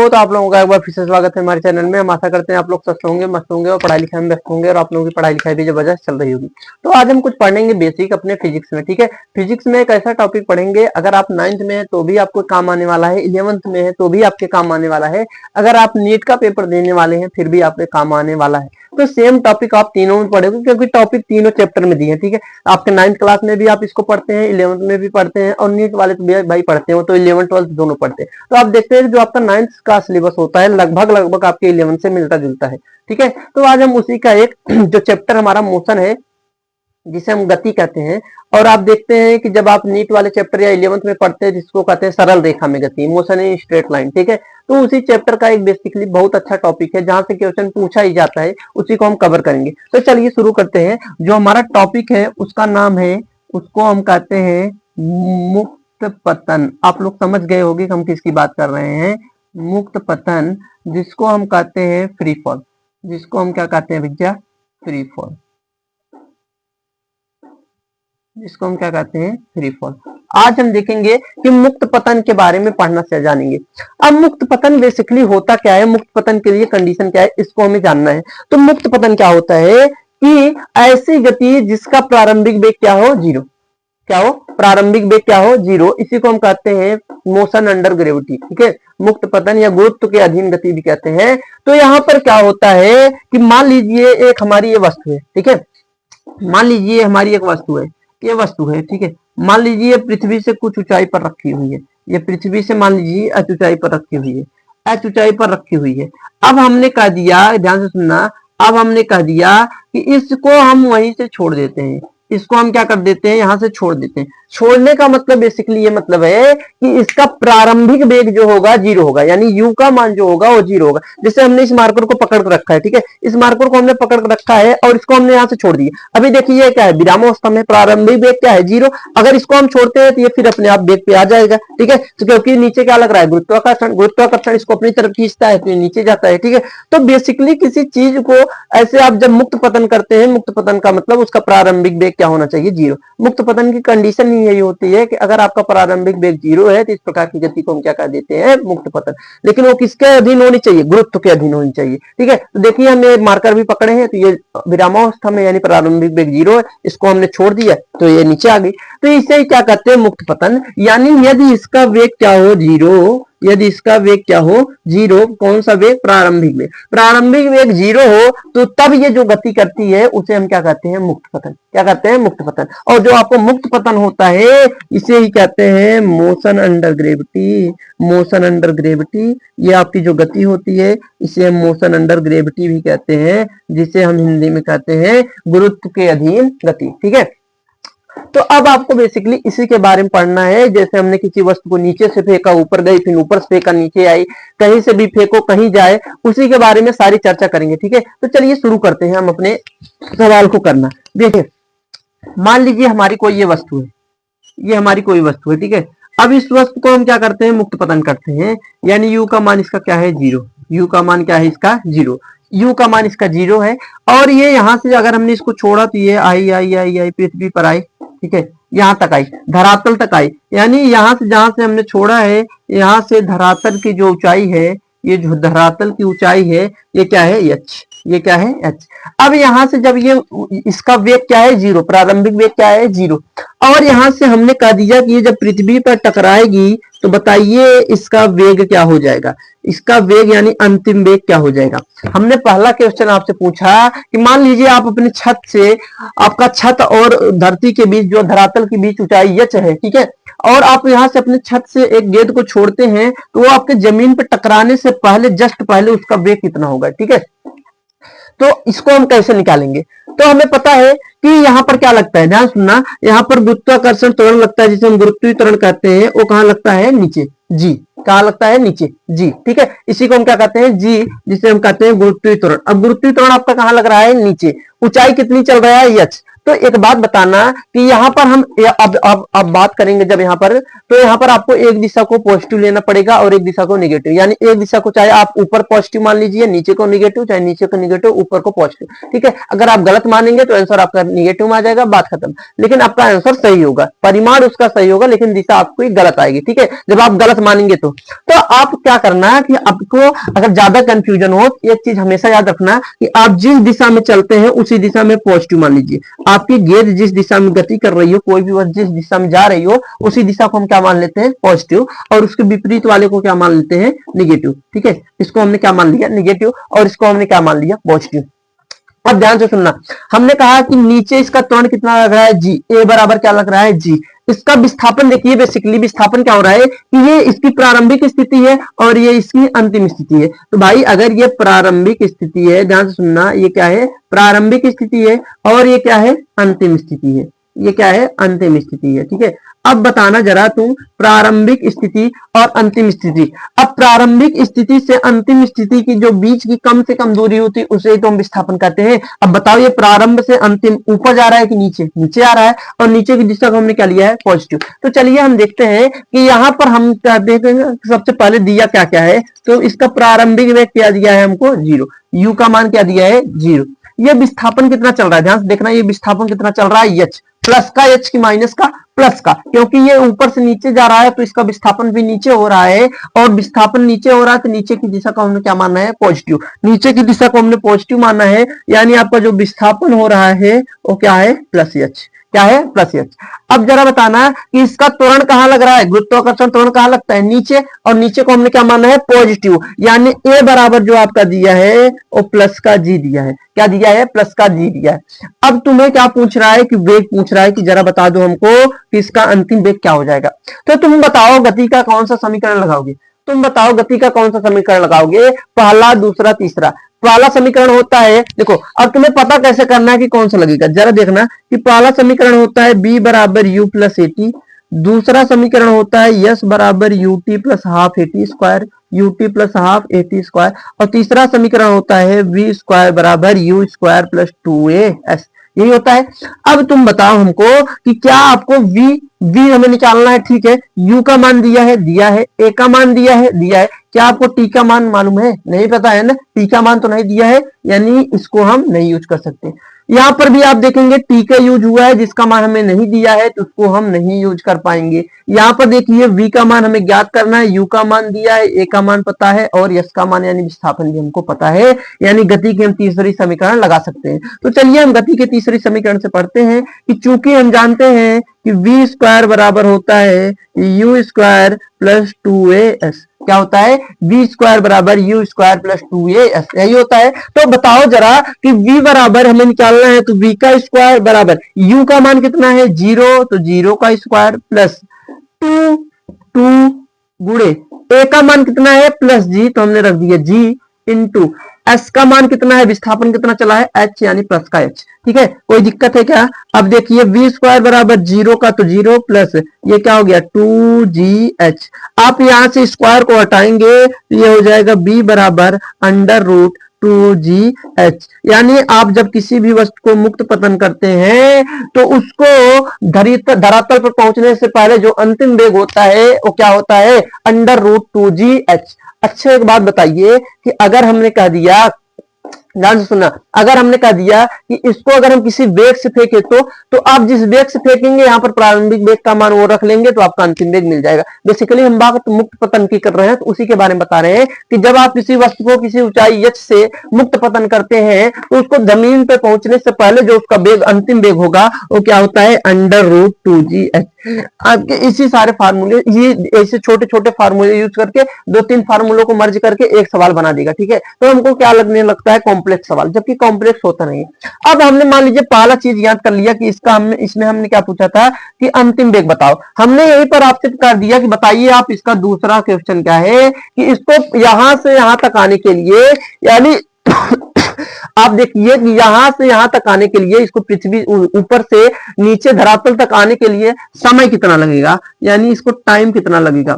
तो आप लोगों का एक बार फिर से स्वागत है हमारे चैनल में। हम आशा करते हैं आप लोग स्वस्थ होंगे, मस्त होंगे और पढ़ाई लिखाई में व्यस्त होंगे और आप लोगों की पढ़ाई लिखाई भी जबरदस्त चल रही होगी। तो आज हम कुछ पढ़ेंगे बेसिक अपने फिजिक्स में। ठीक है, फिजिक्स में एक ऐसा टॉपिक पढ़ेंगे, अगर आप 9th में है तो भी आपको काम आने वाला है, 11th में है तो भी आपके काम आने वाला है, अगर आप नीट का पेपर देने वाले हैं फिर भी आपके काम आने वाला है। तो सेम टॉपिक आप तीनों में पढ़ोगे, क्योंकि टॉपिक तीनों चैप्टर में दिए हैं। ठीक है, आपके 9th क्लास में भी आप इसको पढ़ते हैं, 11th में भी पढ़ते हैं और नीट वाले तो भी भाई पढ़ते हैं, तो 11th 12th दोनों पढ़ते हैं। तो आप देखते हैं जो आपका 9th का सिलेबस होता है लगभग आपके 11th से मिलता जुलता है। ठीक है, तो आज हम उसी का एक जो चैप्टर हमारा मोशन है, जिसे हम गति कहते हैं, और आप देखते हैं कि जब आप नीट वाले चैप्टर या 11th में पढ़ते हैं जिसको कहते हैं सरल रेखा में गति, मोशन इन स्ट्रेट लाइन। ठीक है, तो उसी चैप्टर का एक बेसिकली बहुत अच्छा टॉपिक है जहां से क्वेश्चन पूछा ही जाता है, उसी को हम कवर करेंगे। तो चलिए शुरू करते हैं। जो हमारा टॉपिक है उसका नाम है, उसको हम कहते हैं मुक्त पतन। आप लोग समझ गए होंगे कि हम किसकी बात कर रहे हैं, मुक्त पतन, जिसको हम कहते हैं फ्री फॉल। जिसको हम क्या कहते हैं भैया, फ्री फॉल। जिसको हम क्या कहते हैं, फ्री फॉल। आज हम देखेंगे कि मुक्त पतन के बारे में पढ़ना से जानेंगे। अब मुक्त पतन बेसिकली होता क्या है, मुक्त पतन के लिए कंडीशन क्या है, इसको हमें जानना है। तो मुक्त पतन क्या होता है कि ऐसी गति जिसका प्रारंभिक वेग क्या हो, जीरो। क्या हो, प्रारंभिक वेग क्या हो, जीरो। इसी को हम कहते हैं मोशन अंडर ग्रेविटी। ठीक है, मुक्त पतन या गुरुत्व के अधीन गति भी कहते हैं। तो यहाँ पर क्या होता है कि मान लीजिए एक हमारी ये वस्तु है। ठीक है, मान लीजिए हमारी एक वस्तु है, ये वस्तु है। ठीक है, मान लीजिए पृथ्वी से कुछ ऊंचाई पर रखी हुई है, ये पृथ्वी से मान लीजिए एच ऊंचाई पर रखी हुई है, एच ऊंचाई पर रखी हुई है। अब हमने कह दिया, ध्यान से सुनना, अब हमने कह दिया कि इसको हम वहीं से छोड़ देते हैं। इसको हम क्या कर देते हैं, यहां से छोड़ देते हैं। छोड़ने का मतलब बेसिकली ये मतलब है कि इसका प्रारंभिक वेग जो होगा जीरो होगा, यानी u का मान जो होगा वो जीरो होगा। जैसे हमने इस मार्कर को पकड़ कर रखा है। ठीक है, इस मार्कर को हमने पकड़ कर रखा है और इसको हमने यहाँ से छोड़ दिया। अभी देखिए ये क्या है, विरामावस्था में, प्रारंभिक वेग क्या है, जीरो। अगर इसको हम छोड़ते हैं तो ये फिर अपने आप वेग पे आ जाएगा। ठीक है, तो क्योंकि नीचे क्या लग रहा है, गुरुत्वाकर्षण। गुरुत्वाकर्षण इसको अपनी तरफ खींचता है तो ये नीचे जाता है। ठीक है, तो बेसिकली किसी चीज को ऐसे आप जब मुक्त पतन करते हैं, मुक्त पतन का मतलब उसका प्रारंभिक वेग क्या होना चाहिए, जीरो। मुक्त पतन की कंडीशन ही यही होती है कि अगर आपका प्रारंभिक वेग जीरो है तो इस प्रकार की गति को हम क्या कह देते हैं, मुक्त पतन। लेकिन वो किसके अधीन होनी चाहिए, गुरुत्व के अधीन होनी चाहिए। ठीक है, तो देखिए हमने मार्कर भी पकड़े हैं, तो ये विरामावस्था में यानी प्रारंभिक वेग जीरो है, इसको हमने छोड़ दिया तो ये नीचे आ गई। तो इसे ही क्या कहते हैं, मुक्त पतन। यानी यदि इसका वेग क्या हो, जीरो, यदि इसका वेग क्या हो, जीरो। कौन सा वेग, प्रारंभिक वेग। प्रारंभिक वेग जीरो हो तो तब ये जो गति करती है उसे हम क्या कहते हैं, मुक्त पतन। क्या कहते हैं, मुक्त पतन। और जो आपको मुक्त पतन होता है इसे ही कहते हैं motion under gravity. Motion under gravity, ये आपकी जो गति होती है इसे हम मोशन अंडर ग्रेविटी भी कहते हैं, जिसे हम हिंदी में कहते हैं गुरुत्व के अधीन गति। ठीक है, तो अब आपको बेसिकली इसी के बारे में पढ़ना है। जैसे हमने किसी वस्तु को नीचे से फेंका, ऊपर गई, फिर ऊपर से फेंका, नीचे आई, कहीं से भी फेंको कहीं जाए, उसी के बारे में सारी चर्चा करेंगे। ठीक है, तो चलिए शुरू करते हैं हम अपने सवाल को करना। देखिए मान लीजिए हमारी कोई ये वस्तु है, ये हमारी कोई वस्तु है। ठीक है, अब इस वस्तु को हम क्या करते हैं, मुक्त पतन करते हैं। यानी u का मान इसका क्या है, जीरो। u का मान क्या है इसका, जीरो। u का मान इसका जीरो है। और ये यहां से अगर हमने इसको छोड़ा तो ये आई आई आई आई पृथ्वी पर आई। ठीक है, यहां तक आई, धरातल तक आई। यानी यहां से जहां से हमने छोड़ा है, यहां से धरातल की जो ऊंचाई है, ये जो धरातल की ऊंचाई है ये क्या है, h। ये क्या है, h। अब यहां से जब ये इसका वेग क्या है, जीरो, प्रारंभिक वेग क्या है, जीरो। और यहां से हमने कह दिया कि ये जब पृथ्वी पर टकराएगी तो बताइए इसका वेग क्या हो जाएगा, इसका वेग यानी अंतिम वेग क्या हो जाएगा। हमने पहला क्वेश्चन आपसे पूछा कि मान लीजिए आप अपने छत से, आपका छत और धरती के बीच जो धरातल के बीच ऊंचाई h है। ठीक है, और आप यहां से अपने छत से एक गेंद को छोड़ते हैं तो वो आपके जमीन पर टकराने से पहले, जस्ट पहले उसका वेग कितना होगा। ठीक है, तो इसको हम कैसे निकालेंगे, तो हमें पता है कि यहाँ पर क्या लगता है, ध्यान सुनना, यहाँ पर गुरुत्वाकर्षण त्वरण लगता है जिसे हम गुरुत्वीकरण कहते हैं। वो कहाँ लगता है, नीचे, जी। कहाँ लगता है, नीचे, जी। ठीक है, इसी को हम क्या कहते हैं, जी, जिसे हम कहते हैं गुरुत्वीकरण। अब गुरुत्वीकरण आपका कहाँ लग रहा है, नीचे। ऊंचाई कितनी चल रहा है, h। तो एक बात बताना कि यहाँ पर हम अब बात करेंगे जब यहाँ पर, तो यहाँ पर आपको एक दिशा को पॉजिटिव लेना पड़ेगा और एक दिशा को नेगेटिव, यानी एक दिशा को चाहे आप ऊपर पॉजिटिव मान लीजिए, नीचे को नेगेटिव, चाहे नीचे को नेगेटिव ऊपर को पॉजिटिव। ठीक है, अगर आप गलत मानेंगे तो आंसर आपका नेगेटिव में आ जाएगा, बात खत्म। लेकिन आपका आंसर सही होगा, परिमाण उसका सही होगा, लेकिन दिशा आपको गलत आएगी। ठीक है, जब आप गलत मानेंगे तो आप क्या करना है कि आपको अगर ज्यादा कंफ्यूजन हो, एक चीज हमेशा याद रखना कि आप जिस दिशा में चलते हैं उसी दिशा में पॉजिटिव मान लीजिए। आपकी गेंद जिस दिशा में गति कर रही हो, कोई भी वस्तु जिस दिशा में जा रही हो, उसी दिशा को हम क्या मान लेते हैं, पॉजिटिव, और उसके विपरीत वाले को क्या मान लेते हैं, निगेटिव। ठीक है, इसको हमने क्या मान लिया, निगेटिव, और इसको हमने क्या मान लिया, पॉजिटिव। अब ध्यान से सुनना, हमने कहा कि नीचे इसका त्वरण कितना लग रहा है, जी, ए बराबर क्या लग रहा है, जी। इसका विस्थापन देखिए, बेसिकली विस्थापन क्या हो रहा है कि ये इसकी प्रारंभिक स्थिति है और ये इसकी अंतिम स्थिति है। तो भाई अगर ये प्रारंभिक स्थिति है, ध्यान से सुनना, ये क्या है, प्रारंभिक स्थिति है, और ये क्या है, अंतिम स्थिति है, ये क्या है, अंतिम स्थिति है। ठीक है, अब बताना जरा तुम प्रारंभिक स्थिति और अंतिम स्थिति। अब प्रारंभिक स्थिति से अंतिम स्थिति की जो बीच की कम से कम दूरी होती है उसे तो हम विस्थापन कहते हैं। अब बताओ ये प्रारंभ से अंतिम ऊपर जा रहा है कि नीचे, नीचे आ रहा है, और नीचे की दिशा को हमने क्या लिया है, पॉजिटिव। तो चलिए हम देखते हैं कि यहाँ पर हम क्या देखेंगे, सबसे पहले दिया क्या क्या है, तो इसका प्रारंभिक वेग क्या दिया है हमको, 0, यू का मान क्या दिया है, 0। ये विस्थापन कितना चल रहा है, ध्यान से देखना, ये विस्थापन कितना चल रहा है, एच, प्लस का, एच की माइनस का, प्लस का, क्योंकि ये ऊपर से नीचे जा रहा है तो इसका विस्थापन भी नीचे हो रहा है, और विस्थापन नीचे हो रहा है तो नीचे की दिशा को हमने क्या मानना है, पॉजिटिव। नीचे की दिशा को हमने पॉजिटिव मानना है, यानी आपका जो विस्थापन हो रहा है वो क्या है, प्लस एच, क्या है, प्लस एच। अब जरा बताना कि इसका त्वरण कहां लग रहा है, गुरुत्वाकर्षण त्वरण कहां लगता है, नीचे, और नीचे को हमने क्या मानना है, पॉजिटिव, यानी ए बराबर जो आपका दिया है वो प्लस का जी दिया है, क्या दिया है, प्लस का जी दिया है। अब तुम्हें क्या पूछ रहा है कि वेग पूछ रहा है कि जरा बता दो हमको कि इसका अंतिम वेग क्या हो जाएगा। तो तुम बताओ गति का कौन सा समीकरण लगाओगे, तुम बताओ गति का कौन सा समीकरण लगाओगे, पहला, दूसरा, तीसरा। पहला समीकरण होता है, देखो अब तुम्हें पता कैसे करना है कि कौन सा लगेगा, जरा देखना कि पहला समीकरण होता है बी बराबर यू प्लस एटी, दूसरा समीकरण होता है यस बराबर UT plus half eighty square, UT plus half eighty square, और तीसरा समीकरण होता है वी स्क्वायर बराबर यू स्क्वायर प्लस 2as, यही होता है। अब तुम बताओ हमको कि क्या आपको v हमें निकालना है, ठीक है, u का मान दिया है, a का मान दिया है, क्या आपको t का मान मालूम है, नहीं पता है ना, t का मान तो नहीं दिया है, यानी इसको हम नहीं यूज कर सकते। यहाँ पर भी आप देखेंगे टी का यूज हुआ है, जिसका मान हमें नहीं दिया है तो उसको हम नहीं यूज कर पाएंगे। यहाँ पर देखिए v का मान हमें ज्ञात करना है, u का मान दिया है, a का मान पता है, और s का मान यानी विस्थापन भी हमको पता है, यानी गति की हम तीसरी समीकरण लगा सकते हैं। तो चलिए हम गति के तीसरी समीकरण से पढ़ते हैं कि चूंकि हम जानते हैं कि v स्क्वायर बराबर होता है यू स्क्वायर प्लस 2as, क्या होता है, v स्क्वायर बराबर यू स्क्वायर प्लस 2as, यही होता है। तो बताओ जरा कि v बराबर हमें निकालना है, तो v का स्क्वायर बराबर u का मान कितना है, 0, तो 0 का स्क्वायर प्लस 2 गुणे a का मान कितना है, प्लस g, तो हमने रख दिया g इंटू s का मान कितना है, विस्थापन कितना चला है, h, यानी प्लस का h। ठीक है, कोई दिक्कत है क्या। अब देखिए v स्क्वायर बराबर 0 का तो 0 प्लस ये क्या हो गया 2gh। आप यहां से स्क्वायर को हटाएंगे तो ये हो जाएगा b बराबर अंडर रूट 2gh, यानी आप जब किसी भी वस्तु को मुक्त पतन करते हैं तो उसको धरातल पर पहुंचने से पहले जो अंतिम वेग होता है वो क्या होता है, अंडर रूट 2gh। अच्छा एक बात बताइए कि अगर हमने कह दिया, ध्यान से सुनना, अगर हमने कह दिया कि इसको अगर हम किसी वेग से फेंके तो आप जिस वेग से फेंकेंगे यहाँ पर प्रारंभिक वेग का मान वो रख लेंगे तो आपका अंतिम वेग मिल जाएगा। बेसिकली हम बात मुक्त पतन की कर रहे हैं, तो उसी के बारे में बता रहे हैं कि जब आप किसी वस्तु को किसी ऊंचाई h से मुक्त पतन करते हैं तो उसको जमीन पे पहुंचने से पहले जो उसका वेग अंतिम वेग होगा वो क्या होता है, अंडर रूट 2gh। आपके इसी सारे फार्मूले, ये ऐसे छोटे छोटे फार्मूले यूज करके 2-3 फार्मूलों को मर्ज करके एक सवाल बना देगा। ठीक है, तो हमको क्या लगने लगता है, कॉम्प्लेक्स सवाल, जबकि कॉम्प्लेक्स होता नहीं है। अब हमने मान लीजिए पहला चीज याद कर लिया कि इसमें हमने क्या पूछा था कि अंतिम वेग बताओ। हमने यहीं पर आपसे कर दिया कि बताइए आप इसका दूसरा क्वेश्चन क्या है कि इसको यहां से यहां तक आने के लिए, यानी आप देखिए कि यहां से यहां तक आने के लिए, इसको पृथ्वी ऊपर से नीचे धरातल तक आने के लिए समय कितना लगेगा, यानी इसको टाइम कितना लगेगा,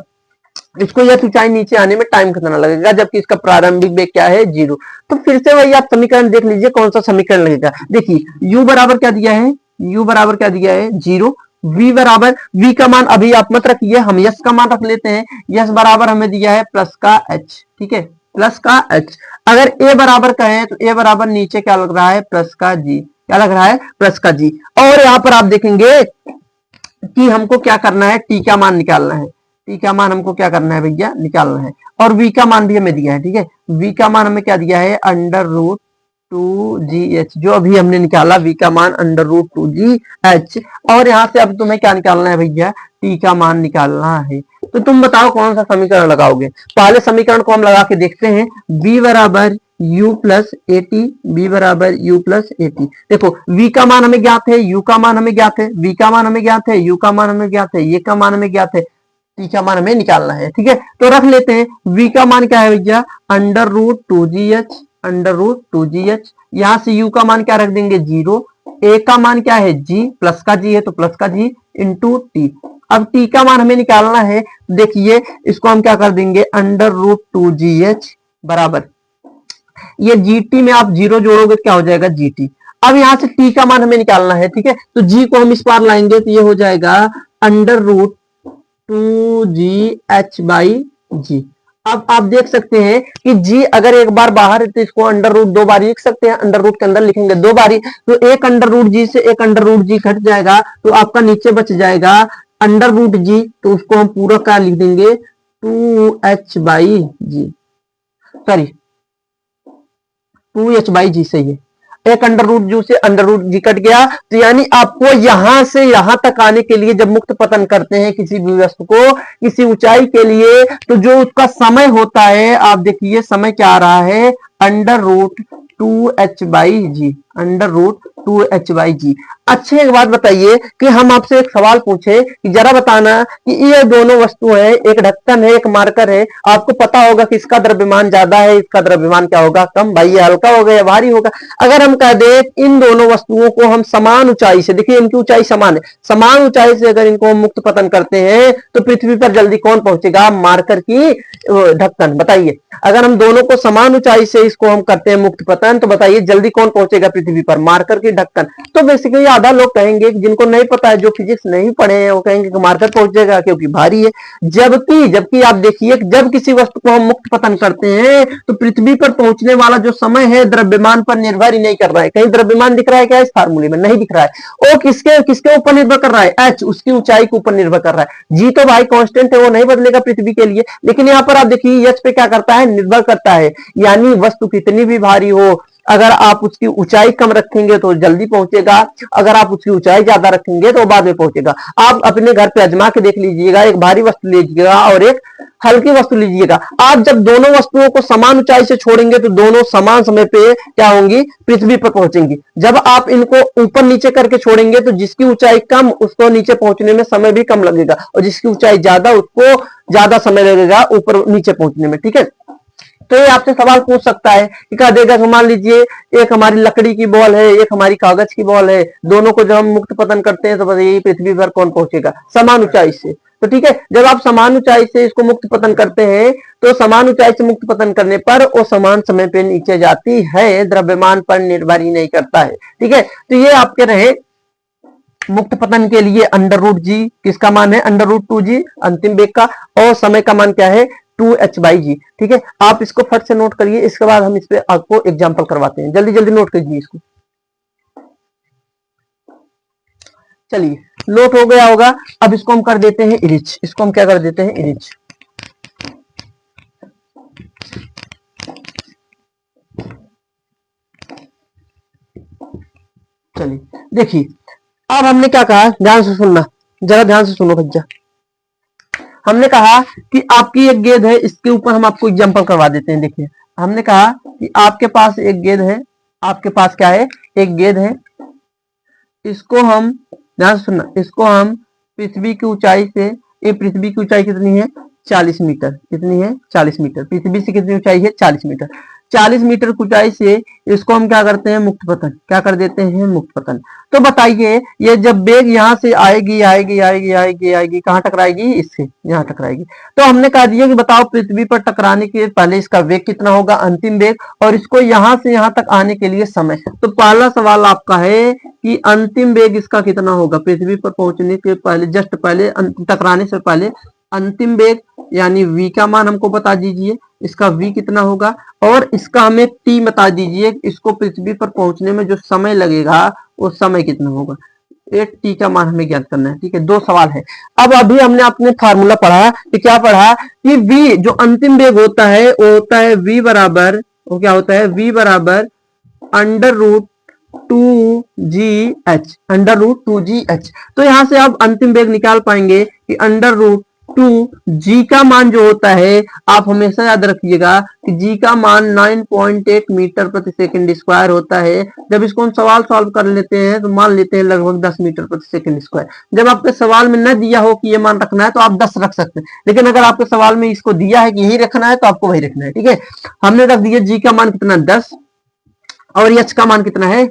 इसको यह ऊंचाई नीचे आने में टाइम कितना लगेगा, जबकि इसका प्रारंभिक वेग क्या है, 0। तो फिर से वही आप समीकरण देख लीजिए कौन सा समीकरण लगेगा। देखिए u बराबर क्या दिया है, u बराबर क्या दिया है 0, v बराबर, v का मान अभी आप मत रखिए, हम यस का मान रख लेते हैं, यस बराबर हमें दिया है प्लस का h, ठीक है, प्लस का h। अगर a बराबर कहें तो a बराबर नीचे क्या लग रहा है प्लस का g, क्या लग रहा है प्लस का g। और यहाँ पर आप देखेंगे कि हमको क्या करना है, t का मान निकालना है, t का मान हमको क्या करना है भैया निकालना है, और v का मान भी हमें दिया है, ठीक है, v का मान हमें क्या दिया है अंडर रूट 2gh, जो अभी हमने निकाला v का मान अंडर रूट 2gh। और यहाँ से अब तुम्हें क्या निकालना है भैया t का मान निकालना है। तो तुम बताओ कौन सा समीकरण लगाओगे। पहले समीकरण को हम लगा के देखते हैं, b बराबर u प्लस एटी, बी बराबर u प्लस एटी। देखो v का मान हमें ज्ञात है, u का मान हमें ज्ञात है, v का मान हमें ज्ञात है, u का मान हमें ज्ञात है, ये का मान हमें ज्ञात है, t का मान हमें निकालना है, ठीक है। तो रख लेते हैं, v का मान क्या है भैया under root 2gh, under root 2gh। यहाँ से u का मान क्या रख देंगे 0, a का मान क्या है g, प्लस का g है तो प्लस का g इंटू टी। अब t का मान हमें निकालना है, देखिए इसको हम क्या कर देंगे अंडर रूट 2gh बराबर, ये gt में आप 0 जोड़ोगे क्या हो जाएगा gt। अब यहाँ से t का मान हमें निकालना है, ठीक है, तो g को हम इस पार लाएंगे तो ये हो जाएगा under root 2gh by g। अब आप देख सकते हैं कि g अगर एक बार बाहर है तो इसको अंडर रूट 2 बार लिख सकते हैं, अंडर रूट के अंदर लिखेंगे 2 बारी, तो एक अंडर रूट g से एक अंडर रूट g घट जाएगा, तो आपका नीचे बच जाएगा अंडर रूट g, तो उसको हम पूरा क्या लिख देंगे 2h by g, sorry 2h by g सही है। एक अंडर रूट जू से अंडर रूट जी कट गया, तो यानी आपको यहां से यहां तक आने के लिए जब मुक्त पतन करते हैं किसी भी वस्तु को किसी ऊंचाई के लिए, तो जो उसका समय होता है आप देखिए समय क्या आ रहा है under root 2h by g, under root 2h by g. अच्छे एक बात बताइए कि हम आपसे एक सवाल पूछे कि जरा बताना कि ये दोनों वस्तु है, एक ढक्कन है एक मार्कर है, आपको पता होगा कि इसका द्रव्यमान ज्यादा है इसका द्रव्यमान क्या होगा कम, भाई ये हल्का होगा या भारी होगा। अगर हम कह दे इन दोनों वस्तुओं को हम समान ऊंचाई से, देखिए इनकी ऊंचाई समान है, समान ऊंचाई से अगर इनको हम मुक्त पतन करते हैं तो पृथ्वी पर जल्दी कौन पहुंचेगा मार्कर की ढक्कन, बताइए। अगर हम दोनों को समान ऊंचाई से इसको हम करते हैं मुक्त पतन तो बताइए जल्दी कौन पहुंचेगा पृथ्वी पर मार्कर की ढक्कन। तो बेसिकली आधा लोग कहेंगे जिनको नहीं पता है जो फिजिक्स नहीं पढ़े हैं वो कहेंगे कि मार्कर पहुंचेगा क्योंकि भारी है, जबकि जबकि आप देखिए जब किसी वस्तु को हम मुक्त पतन करते हैं तो पृथ्वी पर पहुंचने वाला जो समय है द्रव्यमान पर निर्भर ही नहीं कर रहा है। कहीं द्रव्यमान दिख रहा है क्या इस फार्मूले में, नहीं दिख रहा है। वो किसके किसके ऊपर निर्भर कर रहा है एच, उसकी ऊंचाई के ऊपर निर्भर कर रहा है। जी तो भाई कांस्टेंट है वो नहीं बदलेगा पृथ्वी के लिए, लेकिन यहाँ पर आप देखिए एच पे क्या करता है निर्भर करता है, यानी वस्तु कितनी भी भारी हो अगर आप उसकी ऊंचाई कम रखेंगे तो जल्दी पहुंचेगा, अगर आप उसकी ऊंचाई ज्यादा रखेंगे तो बाद में पहुंचेगा। आप अपने घर पे आजमा के देख लीजिएगा, एक भारी वस्तु लीजिएगा और एक हल्की वस्तु लीजिएगा, आप जब दोनों वस्तुओं को समान ऊंचाई से छोड़ेंगे तो दोनों समान समय पे क्या होंगी पृथ्वी पर पहुंचेंगी। जब आप इनको ऊपर नीचे करके छोड़ेंगे तो जिसकी ऊंचाई कम उसको नीचे पहुंचने में समय भी कम लगेगा और जिसकी ऊंचाई ज्यादा उसको ज्यादा समय लगेगा ऊपर नीचे पहुंचने में, ठीक है। तो ये आपसे सवाल पूछ सकता है कि कह देगा कि मान लीजिए एक हमारी लकड़ी की बॉल है एक हमारी कागज की बॉल है, दोनों को जब हम मुक्त पतन करते हैं तो बताइए पृथ्वी पर कौन पहुंचेगा समान ऊंचाई से। तो ठीक है, जब आप समान ऊंचाई से इसको मुक्त पतन करते हैं तो समान ऊंचाई से मुक्त पतन करने पर वो समान समय पे नीचे जाती है, द्रव्यमान पर निर्भर ही नहीं करता है, ठीक है। तो ये आपके रहे मुक्त पतन के लिए अंडर रूट जी किसका मान है अंडर रूट 2g अंतिम वेग का, और समय का मान क्या है 2h बाई जी, ठीक है। आप इसको फट से नोट करिए, इसके बाद हम इस पे आपको एग्जांपल करवाते हैं, जल्दी जल्दी नोट कीजिए इसको। चलिए नोट हो गया होगा, अब इसको हम कर देते हैं इरिच, इसको हम क्या कर देते हैं इरिच। चलिए देखिए अब हमने क्या कहा, ध्यान से सुनना, जरा ध्यान से सुनो भैया। हमने कहा कि आपकी एक गेंद है, इसके ऊपर हम आपको एग्जांपल करवा देते हैं। देखिए हमने कहा कि आपके पास एक गेंद है, आपके पास क्या है एक गेंद है, इसको हम ध्यान से सुनना, इसको हम पृथ्वी की ऊंचाई से, ये पृथ्वी की ऊंचाई कितनी है 40 मीटर, कितनी है 40 मीटर, पृथ्वी से कितनी ऊंचाई है 40 मीटर। 40 मीटर की ऊंचाई से इसको हम क्या करते हैं, मुक्त पतन, क्या कर देते हैं, मुक्त पतन। तो बताइए ये जब वेग यहाँ से आएगी आएगी आएगी आएगी आएगी कहाँ टकराएगी, इससे यहाँ टकराएगी। तो हमने कहा दिया कि बताओ पृथ्वी पर टकराने के पहले इसका वेग कितना होगा, अंतिम वेग, और इसको यहाँ से यहाँ तक आने के लिए समय। तो पहला सवाल आपका है कि अंतिम वेग इसका कितना होगा, पृथ्वी पर पहुंचने के पहले, जस्ट पहले, टकराने से पहले अंतिम वेग यानी v का मान हमको बता दीजिए, इसका v कितना होगा, और इसका हमें t बता दीजिए, इसको पृथ्वी पर पहुंचने में जो समय लगेगा वो समय कितना होगा, एक t का मान हमें ज्ञात करना है। ठीक है, दो सवाल है। अब अभी हमने अपने फार्मूला पढ़ा कि क्या पढ़ा कि v जो अंतिम वेग होता है वो होता है v बराबर, वो क्या होता है, v बराबर under root 2gh, under root 2gh। तो यहां से आप अंतिम वेग निकाल पाएंगे कि अंडर रूट 2g का मान जो होता है, आप हमेशा याद रखिएगा कि g का मान 9.8 मीटर प्रति सेकंड स्क्वायर होता है। जब इसको हम सवाल सॉल्व कर लेते हैं तो मान लेते हैं लगभग 10 मीटर प्रति सेकंड स्क्वायर। जब आपके सवाल में न दिया हो कि ये मान रखना है तो आप 10 रख सकते हैं, लेकिन अगर आपके सवाल में इसको दिया है कि यही रखना है तो आपको वही रखना है। ठीक है, हमने रख दिया g का मान कितना 10 और h का मान कितना है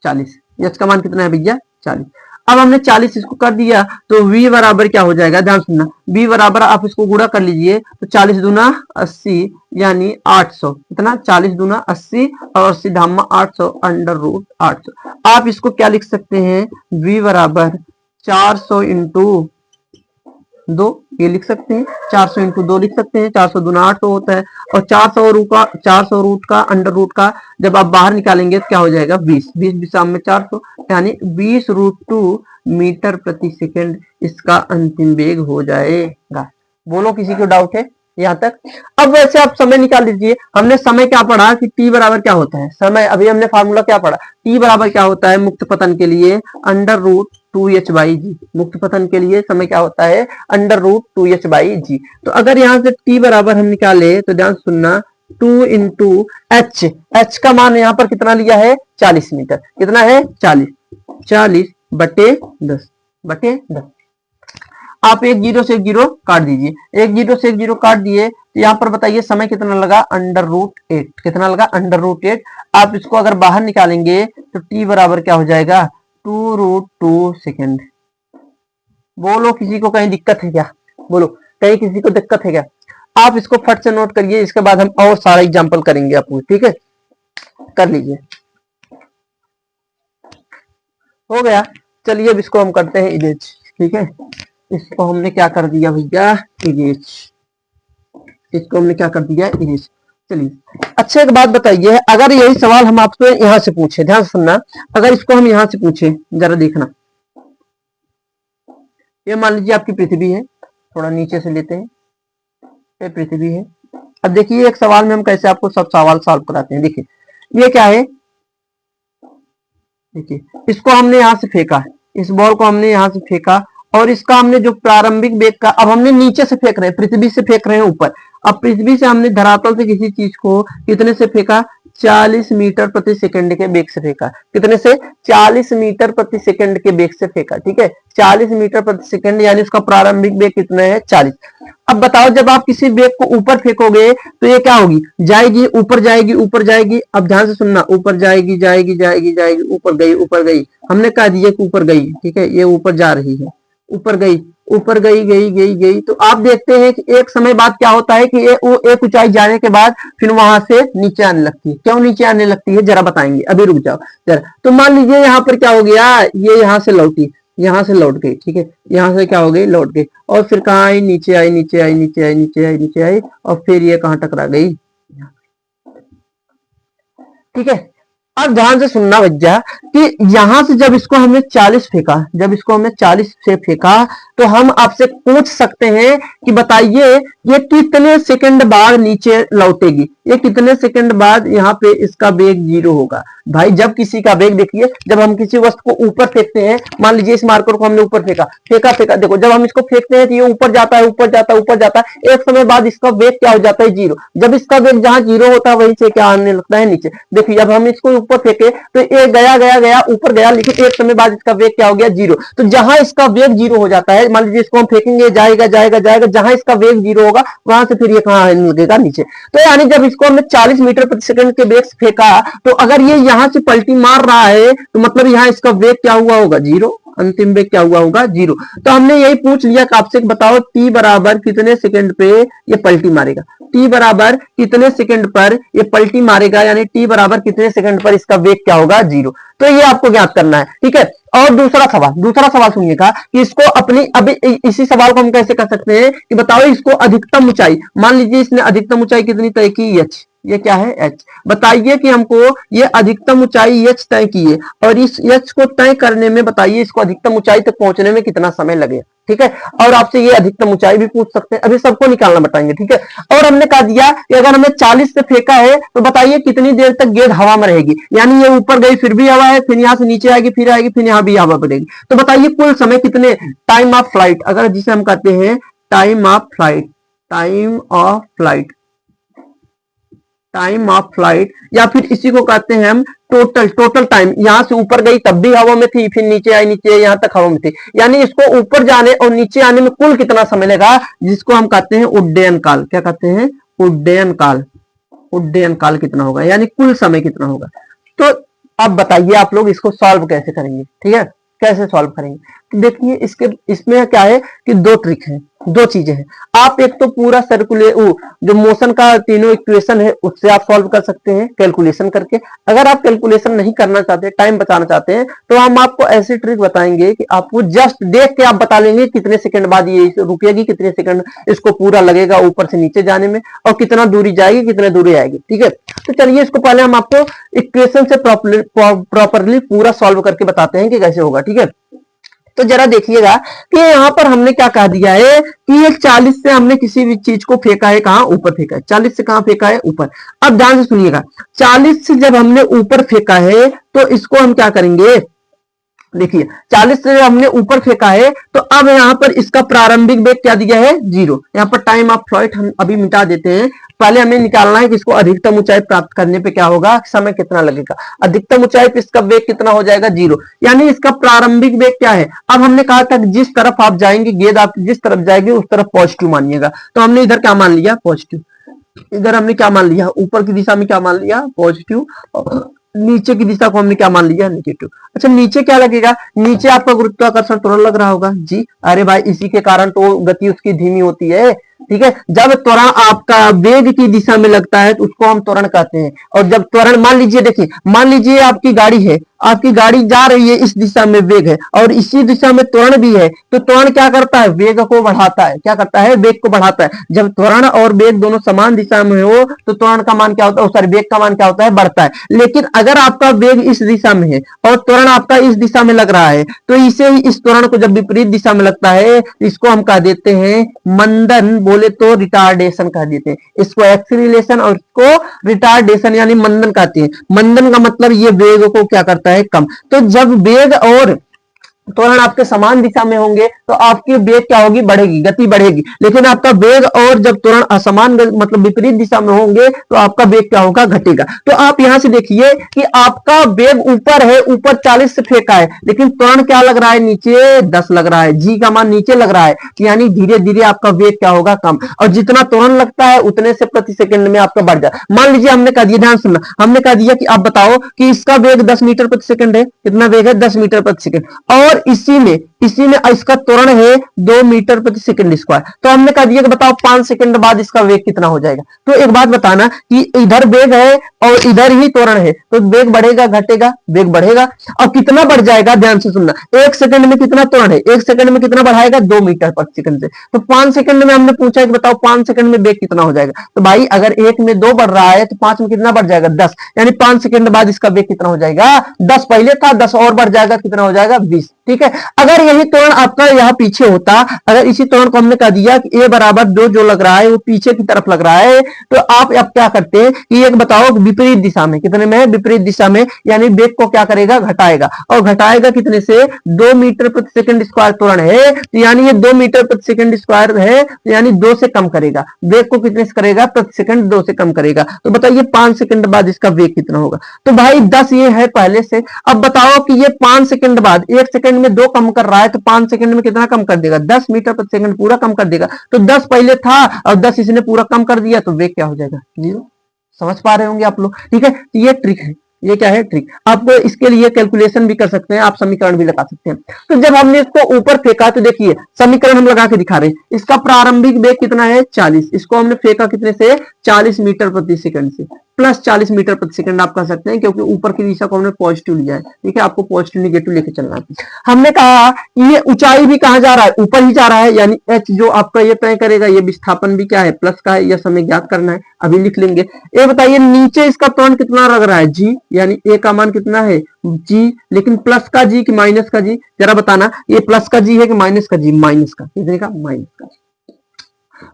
40। h का मान कितना है भैया 40। अब हमने 40 इसको कर दिया तो v बराबर क्या हो जाएगा, ध्यान सुनना, v बराबर आप इसको गुणा कर लीजिए तो 40 दूना 80 यानी 800, कितना 40 दूना 80 और 80 धामा 800 अंडर रूट 800। आप इसको क्या लिख सकते हैं, v बराबर 400 इंटू 2, ये लिख सकते हैं, 400 इंटू 2 लिख सकते हैं, 400 दूना 800 होता है, और 400 रूट का अंडर रूट का जब आप बाहर निकालेंगे तो क्या हो जाएगा 20, 20 दिशा में 400 यानी 20 रूट 2 मीटर प्रति सेकंड इसका अंतिम वेग हो जाएगा। बोलो किसी को डाउट है यहाँ तक। अब वैसे आप समय निकाल लीजिए। हमने समय क्या पढ़ा कि t बराबर क्या होता है, समय, अभी हमने फार्मूला क्या पढ़ा, t बराबर क्या होता है मुक्त पतन के लिए अंडर रूट 2h बाई जी। मुक्त पतन के लिए समय क्या होता है, अंडर रूट 2h बाई जी। तो अगर यहाँ से t बराबर हम निकाले तो ध्यान सुनना 2 इंटू h का मान यहाँ पर कितना लिया है 40 मीटर, कितना है 40 बटे 10। आप एक जीरो से एक जीरो काट दीजिए, एक जीरो से एक जीरो काट दिए तो यहाँ पर बताइए समय कितना लगा अंडर रूट 8, कितना लगा अंडर रूट 8। आप इसको अगर बाहर निकालेंगे तो t बराबर क्या हो जाएगा 2 रूट 2 सेकेंड। बोलो किसी को कहीं दिक्कत है क्या, बोलो कहीं किसी को दिक्कत है क्या। आप इसको फट से नोट करिए, इसके बाद हम और सारा एग्जाम्पल करेंगे आपको। ठीक है, कर लीजिए, हो गया। चलिए अब इसको हम करते हैं इरेज। ठीक है, इसको हमने क्या कर दिया भैया इरेज, इसको हमने क्या कर दिया इरेज। चलिए अच्छा एक बात बताइए, अगर यही सवाल हम आपको यहाँ से पूछे, ध्यान सुनना, अगर इसको हम यहाँ से पूछे, जरा देखना, ये मान लीजिए आपकी पृथ्वी है, थोड़ा नीचे से लेते हैं, ये पृथ्वी है। अब देखिए एक सवाल में हम कैसे आपको सब सवाल सॉल्व कराते हैं। देखिए ये क्या है, देखिए इसको हमने यहाँ से फेंका, इस बॉल को हमने यहाँ से फेंका और इसका हमने जो प्रारंभिक वेग का, अब हमने नीचे से फेंक रहे हैं, पृथ्वी से फेंक रहे हैं ऊपर। अब पृथ्वी से हमने धरातल से किसी चीज को कितने से फेंका 40 मीटर प्रति सेकंड के वेग से फेंका, कितने से 40 मीटर प्रति सेकंड के वेग से फेंका। ठीक है, 40 मीटर प्रति सेकंड यानी उसका प्रारंभिक वेग कितना है 40। अब बताओ जब आप किसी वेग को ऊपर फेंकोगे तो ये क्या होगी, जाएगी ऊपर, जाएगी ऊपर, जाएगी। अब ध्यान से सुनना, ऊपर जाएगी जाएगी जाएगी जाएगी, ऊपर गई ऊपर गई, हमने कह दिया कि ऊपर गई। ठीक है, ये ऊपर जा रही है, ऊपर गई ऊपर गई गई गई गई। तो आप देखते हैं कि एक समय बाद क्या होता है कि वो एक ऊंचाई जाने के बाद फिर वहां से नीचे आने लगती है। क्यों नीचे आने लगती है जरा बताएंगे, अभी रुक जाओ जरा। तो मान लीजिए यहाँ पर क्या हो गया, ये यहाँ से लौटी, यहाँ से लौट गई। ठीक है, यहाँ से क्या हो गई, लौट गई, और फिर कहाँ आई, नीचे आई नीचे आई नीचे आई नीचे आई नीचे आई, और फिर ये कहाँ टकरा गई। ठीक है, अब ध्यान से सुनना भैया कि यहां से जब इसको हमने 40 फेंका, जब इसको हमने 40 से फेंका तो हम आपसे पूछ सकते हैं कि बताइए ये कितने सेकंड बाद नीचे लौटेगी, ये कितने सेकंड बाद यहाँ पे इसका वेग 0 होगा। भाई जब किसी का वेग देखिए, जब हम किसी वस्तु को ऊपर फेंकते हैं, मान लीजिए इस मार्कर को हमने ऊपर फेंका फेंका फेंका, देखो जब हम इसको फेंकते हैं तो ये ऊपर जाता है ऊपर जाता है ऊपर जाता है, एक समय बाद इसका वेग क्या हो जाता है 0। जब इसका वेग जहां 0 होता है वहीं से क्या आने लगता है नीचे। देखिए जब हम इसको ऊपर फेंके तो ये गया गया ऊपर गया, लेकिन एक समय बाद इसका वेग क्या हो गया, जीरो। तो जहां इसका वेग जीरो हो जाता है, मान लीजिए इसको हम फेंकेंगे, जाएगा जाएगा जाएगा, जहां इसका वेग जीरो होगा वहां से फिर ये कहां लगेगा, नीचे। तो यानी जब इसको हमने 40 मीटर प्रति सेकंड के वेग से फेंका, तो अगर ये यहां से पलटी मार रहा है तो मतलब यहां इसका वेग क्या हुआ होगा, जीरो। अंतिम वेग क्या हुआ होगा, जीरो। तो हमने यही पूछ लिया कि आपसे बताओ टी बराबर कितने सेकंड पे ये पलटी मारेगा, टी बराबर कितने सेकंड पर ये पलटी मारेगा, यानी टी बराबर कितने सेकंड पर इसका वेग क्या होगा, जीरो। तो ये आपको ज्ञात करना है, ठीक है। और दूसरा सवाल सुनिएगा कि इसको अपनी, अभी इसी सवाल को हम कैसे कर सकते हैं कि बताओ इसको अधिकतम ऊंचाई, मान लीजिए इसने अधिकतम ऊंचाई कितनी तय की, एच। ये क्या है, एच। बताइए कि हमको ये अधिकतम ऊंचाई एच तय की है, और इस एच को तय करने में बताइए इसको अधिकतम ऊंचाई तक पहुंचने में कितना समय लगेगा, ठीक है। और आपसे ये अधिकतम ऊंचाई भी पूछ सकते हैं, अभी सबको निकालना बताएंगे, ठीक है। और हमने कहा दिया कि अगर हमने 40 से फेंका है तो बताइए कितनी देर तक गेंद हवा में रहेगी, यानी ये ऊपर गई फिर भी हवा है, फिर यहां से नीचे आएगी, फिर आएगी, फिर यहां भी हवा बढ़ेगी। तो बताइए कुल समय कितने, टाइम ऑफ फ्लाइट, अगर जिसे हम कहते हैं time of flight, time of flight, या फिर इसी को कहते हैं हम टोटल टाइम। यहां से ऊपर गई तब भी हवा में थी, फिर नीचे आई, नीचे यहां तक हवा में थी, यानी इसको ऊपर जाने और नीचे आने में कुल कितना समय लगा, जिसको हम कहते हैं उड्डयन काल। क्या कहते हैं, उड्डयन काल कितना होगा, यानी कुल समय कितना होगा। तो अब बताइए आप लोग इसको सॉल्व कैसे करेंगे, ठीक है, कैसे सॉल्व करेंगे। तो देखिए इसमें क्या है कि दो ट्रिक है, दो चीजें हैं। आप एक तो पूरा जो मोशन का तीनों इक्वेशन है उससे आप सॉल्व कर सकते हैं कैलकुलेशन करके। अगर आप कैलकुलेशन नहीं करना चाहते, टाइम बचाना चाहते हैं, तो हम आपको ऐसी ट्रिक बताएंगे कि आपको जस्ट देख के आप बता लेंगे कितने सेकंड बाद ये रुकेगी, कितने सेकंड इसको पूरा लगेगा ऊपर से नीचे जाने में, और कितना दूरी जाएगी, कितने दूरी आएगी, ठीक है। तो चलिए इसको पहले हम आपको इक्वेशन से प्रॉपरली पूरा सॉल्व करके बताते हैं कि कैसे होगा, ठीक है। तो जरा देखिएगा कि यहाँ पर हमने क्या कह दिया है कि ये 40 से हमने किसी भी चीज को फेंका है, कहां, ऊपर फेंका है। 40 से कहां फेंका है, ऊपर। अब ध्यान से सुनिएगा, 40 से जब हमने ऊपर फेंका है तो इसको हम क्या करेंगे, देखिए 40 से हमने ऊपर फेंका है, तो अब यहाँ पर इसका प्रारंभिक वेग क्या दिया है, जीरो। यहाँ पर टाइम ऑफ फ्लाइट हम अभी मिटा देते हैं, पहले हमें निकालना है कि इसको अधिकतम ऊंचाई प्राप्त करने पे क्या होगा, समय कितना लगेगा। अधिकतम ऊंचाई पे इसका वेग कितना हो जाएगा, जीरो, यानी इसका प्रारंभिक वेग क्या है। अब हमने कहा था जिस तरफ आप जाएंगे, गेंद आप जिस तरफ जाएगी उस तरफ पॉजिटिव मानिएगा, तो हमने इधर क्या मान लिया, पॉजिटिव। इधर हमने क्या मान लिया, ऊपर की दिशा में क्या मान लिया, पॉजिटिव। नीचे की दिशा को हमने क्या मान लिया, नेगेटिव। अच्छा नीचे क्या लगेगा, नीचे आपका गुरुत्वाकर्षण त्वरण लग रहा होगा जी। अरे भाई इसी के कारण तो गति उसकी धीमी होती है, ठीक है। जब त्वरण आपका वेग की दिशा में लगता है तो उसको हम त्वरण कहते हैं। और जब त्वरण, मान लीजिए, देखिए मान लीजिए आपकी गाड़ी है, आपकी गाड़ी जा रही है, इस दिशा में वेग है और इसी दिशा में त्वरण भी है, तो त्वरण क्या करता है, वेग को बढ़ाता है। क्या करता है, वेग को बढ़ाता है। जब त्वरण और वेग दोनों समान दिशा में हो तो त्वरण का मान क्या होता है, सॉरी वेग का मान क्या होता है, बढ़ता है। लेकिन अगर आपका वेग इस दिशा में है और त्वरण आपका इस दिशा में लग रहा है, तो इसे ही, इस त्वरण को जब विपरीत दिशा में लगता है इसको हम कह देते हैं मंदन, बोले तो रिटार्डेशन कह देते हैं इसको, एक्सीलरेशन, और इसको रिटार्डेशन यानी मंदन कहते हैं। मंदन का मतलब ये वेग को क्या करता है, कम। तो जब वेग और त्वरण आपके समान दिशा में होंगे तो आपकी वेग क्या होगी, बढ़ेगी, गति बढ़ेगी। लेकिन आपका वेग और जब त्वरण असमान मतलब विपरीत दिशा में होंगे तो आपका वेग क्या होगा, घटेगा। तो आप यहां से देखिए कि आपका वेग ऊपर है, ऊपर 40 से फेंका है, लेकिन त्वरण क्या लग रहा है, नीचे 10 लग रहा है, जी का मान नीचे लग रहा है, यानी धीरे धीरे आपका वेग क्या होगा, कम। और जितना त्वरण लगता है उतने से प्रति सेकंड में आपका बढ़ जाए। मान लीजिए हमने कह दिया, ध्यान सुनना, हमने कह दिया कि आप बताओ कि इसका वेग 10 मीटर प्रति सेकंड है। कितना वेग है, 10 मीटर प्रति सेकंड, और इसी में इसका त्वरण है 2 मीटर प्रति सेकंड स्क्वायर। तो हमने कहा दिया कि बताओ 5 सेकंड बाद इसका वेग कितना हो जाएगा। तो एक बात बताना कि इधर वेग है और इधर ही त्वरण है, तो वेग बढ़ेगा घटेगा, वेग बढ़ेगा। और कितना बढ़ जाएगा, ध्यान से सुनना, 1 सेकंड में कितना त्वरण है, 1 सेकंड में कितना बढ़ाएगा, 2 मीटर प्रति सेकंड से। तो 5 सेकंड में हमने पूछा कि बताओ 5 सेकंड में वेग कितना हो जाएगा। तो भाई अगर 1 में 2 बढ़ रहा है तो 5 में कितना बढ़ जाएगा, 10, यानी 5 सेकंड बाद इसका वेग कितना हो जाएगा, 10 पहले था, 10 और बढ़ जाएगा, कितना हो जाएगा, 20। ठीक है। अगर यही त्वरण आपका यहाँ पीछे होता, अगर इसी त्वरण को हमने कह दिया कि a बराबर 2 जो लग रहा है वो पीछे की तरफ लग रहा है, तो आप अब क्या करते हैं कि एक बताओ विपरीत दिशा में, कितने में है, विपरीत दिशा में, यानी वेग को क्या करेगा, घटाएगा, और घटाएगा कितने से, 2 मीटर प्रति सेकंड स्क्वायर त्वरण है, तो यानी ये 2 मीटर प्रति सेकंड स्क्वायर है, तो यानी 2 से कम करेगा, वेग को कितने से करेगा, प्रति सेकंड 2 से कम करेगा। तो बताइए 5 सेकंड बाद इसका वेग कितना होगा, तो भाई 10 ये है पहले से। अब बताओ कि ये 5 सेकंड बाद, 1 सेकंड में 2 कम कर रहा है, तो 5 सेकंड में कितना कम कर देगा, 10 मीटर प्रति सेकंड पूरा कम कर देगा। तो 10 पहले था और 10 इसने पूरा कम कर दिया, तो वेग क्या हो जाएगा, 0। समझ पा रहे होंगे आप लोग, ठीक है। तो ये ट्रिक है, ये क्या है, ट्रिक। आप इसके लिए कैलकुलेशन भी कर सकते हैं, आप समीकरण भी लगा सकते हैं। तो जब हमने इसको ऊपर फेंका, तो देखिए समीकरण हम लगा के दिखा रहे हैं, इसका प्रारंभिक वेग कितना है, 40, इसको हमने फेंका कितने से, 40 मीटर प्रति सेकंड से, प्लस 40 मीटर प्रति सेकंड आप कह सकते हैं, क्योंकि ऊपर की दिशा को हमने पॉजिटिव लिया है, ठीक है। आपको पॉजिटिव निगेटिव लेके चलना है। हमने कहा ये ऊंचाई भी कहां जा रहा है, ऊपर ही जा रहा है, यानी h जो आपका ये तय करेगा, ये विस्थापन भी क्या है, प्लस का है, यह हमें ज्ञात करना है, अभी लिख लेंगे। ये बताइए नीचे इसका त्वरण कितना लग रहा है, g, यानी a का मान कितना है, g, लेकिन प्लस का g कि माइनस का g, जरा बताना, ये प्लस का g है कि माइनस का g, माइनस का, कितने का, माइनस का।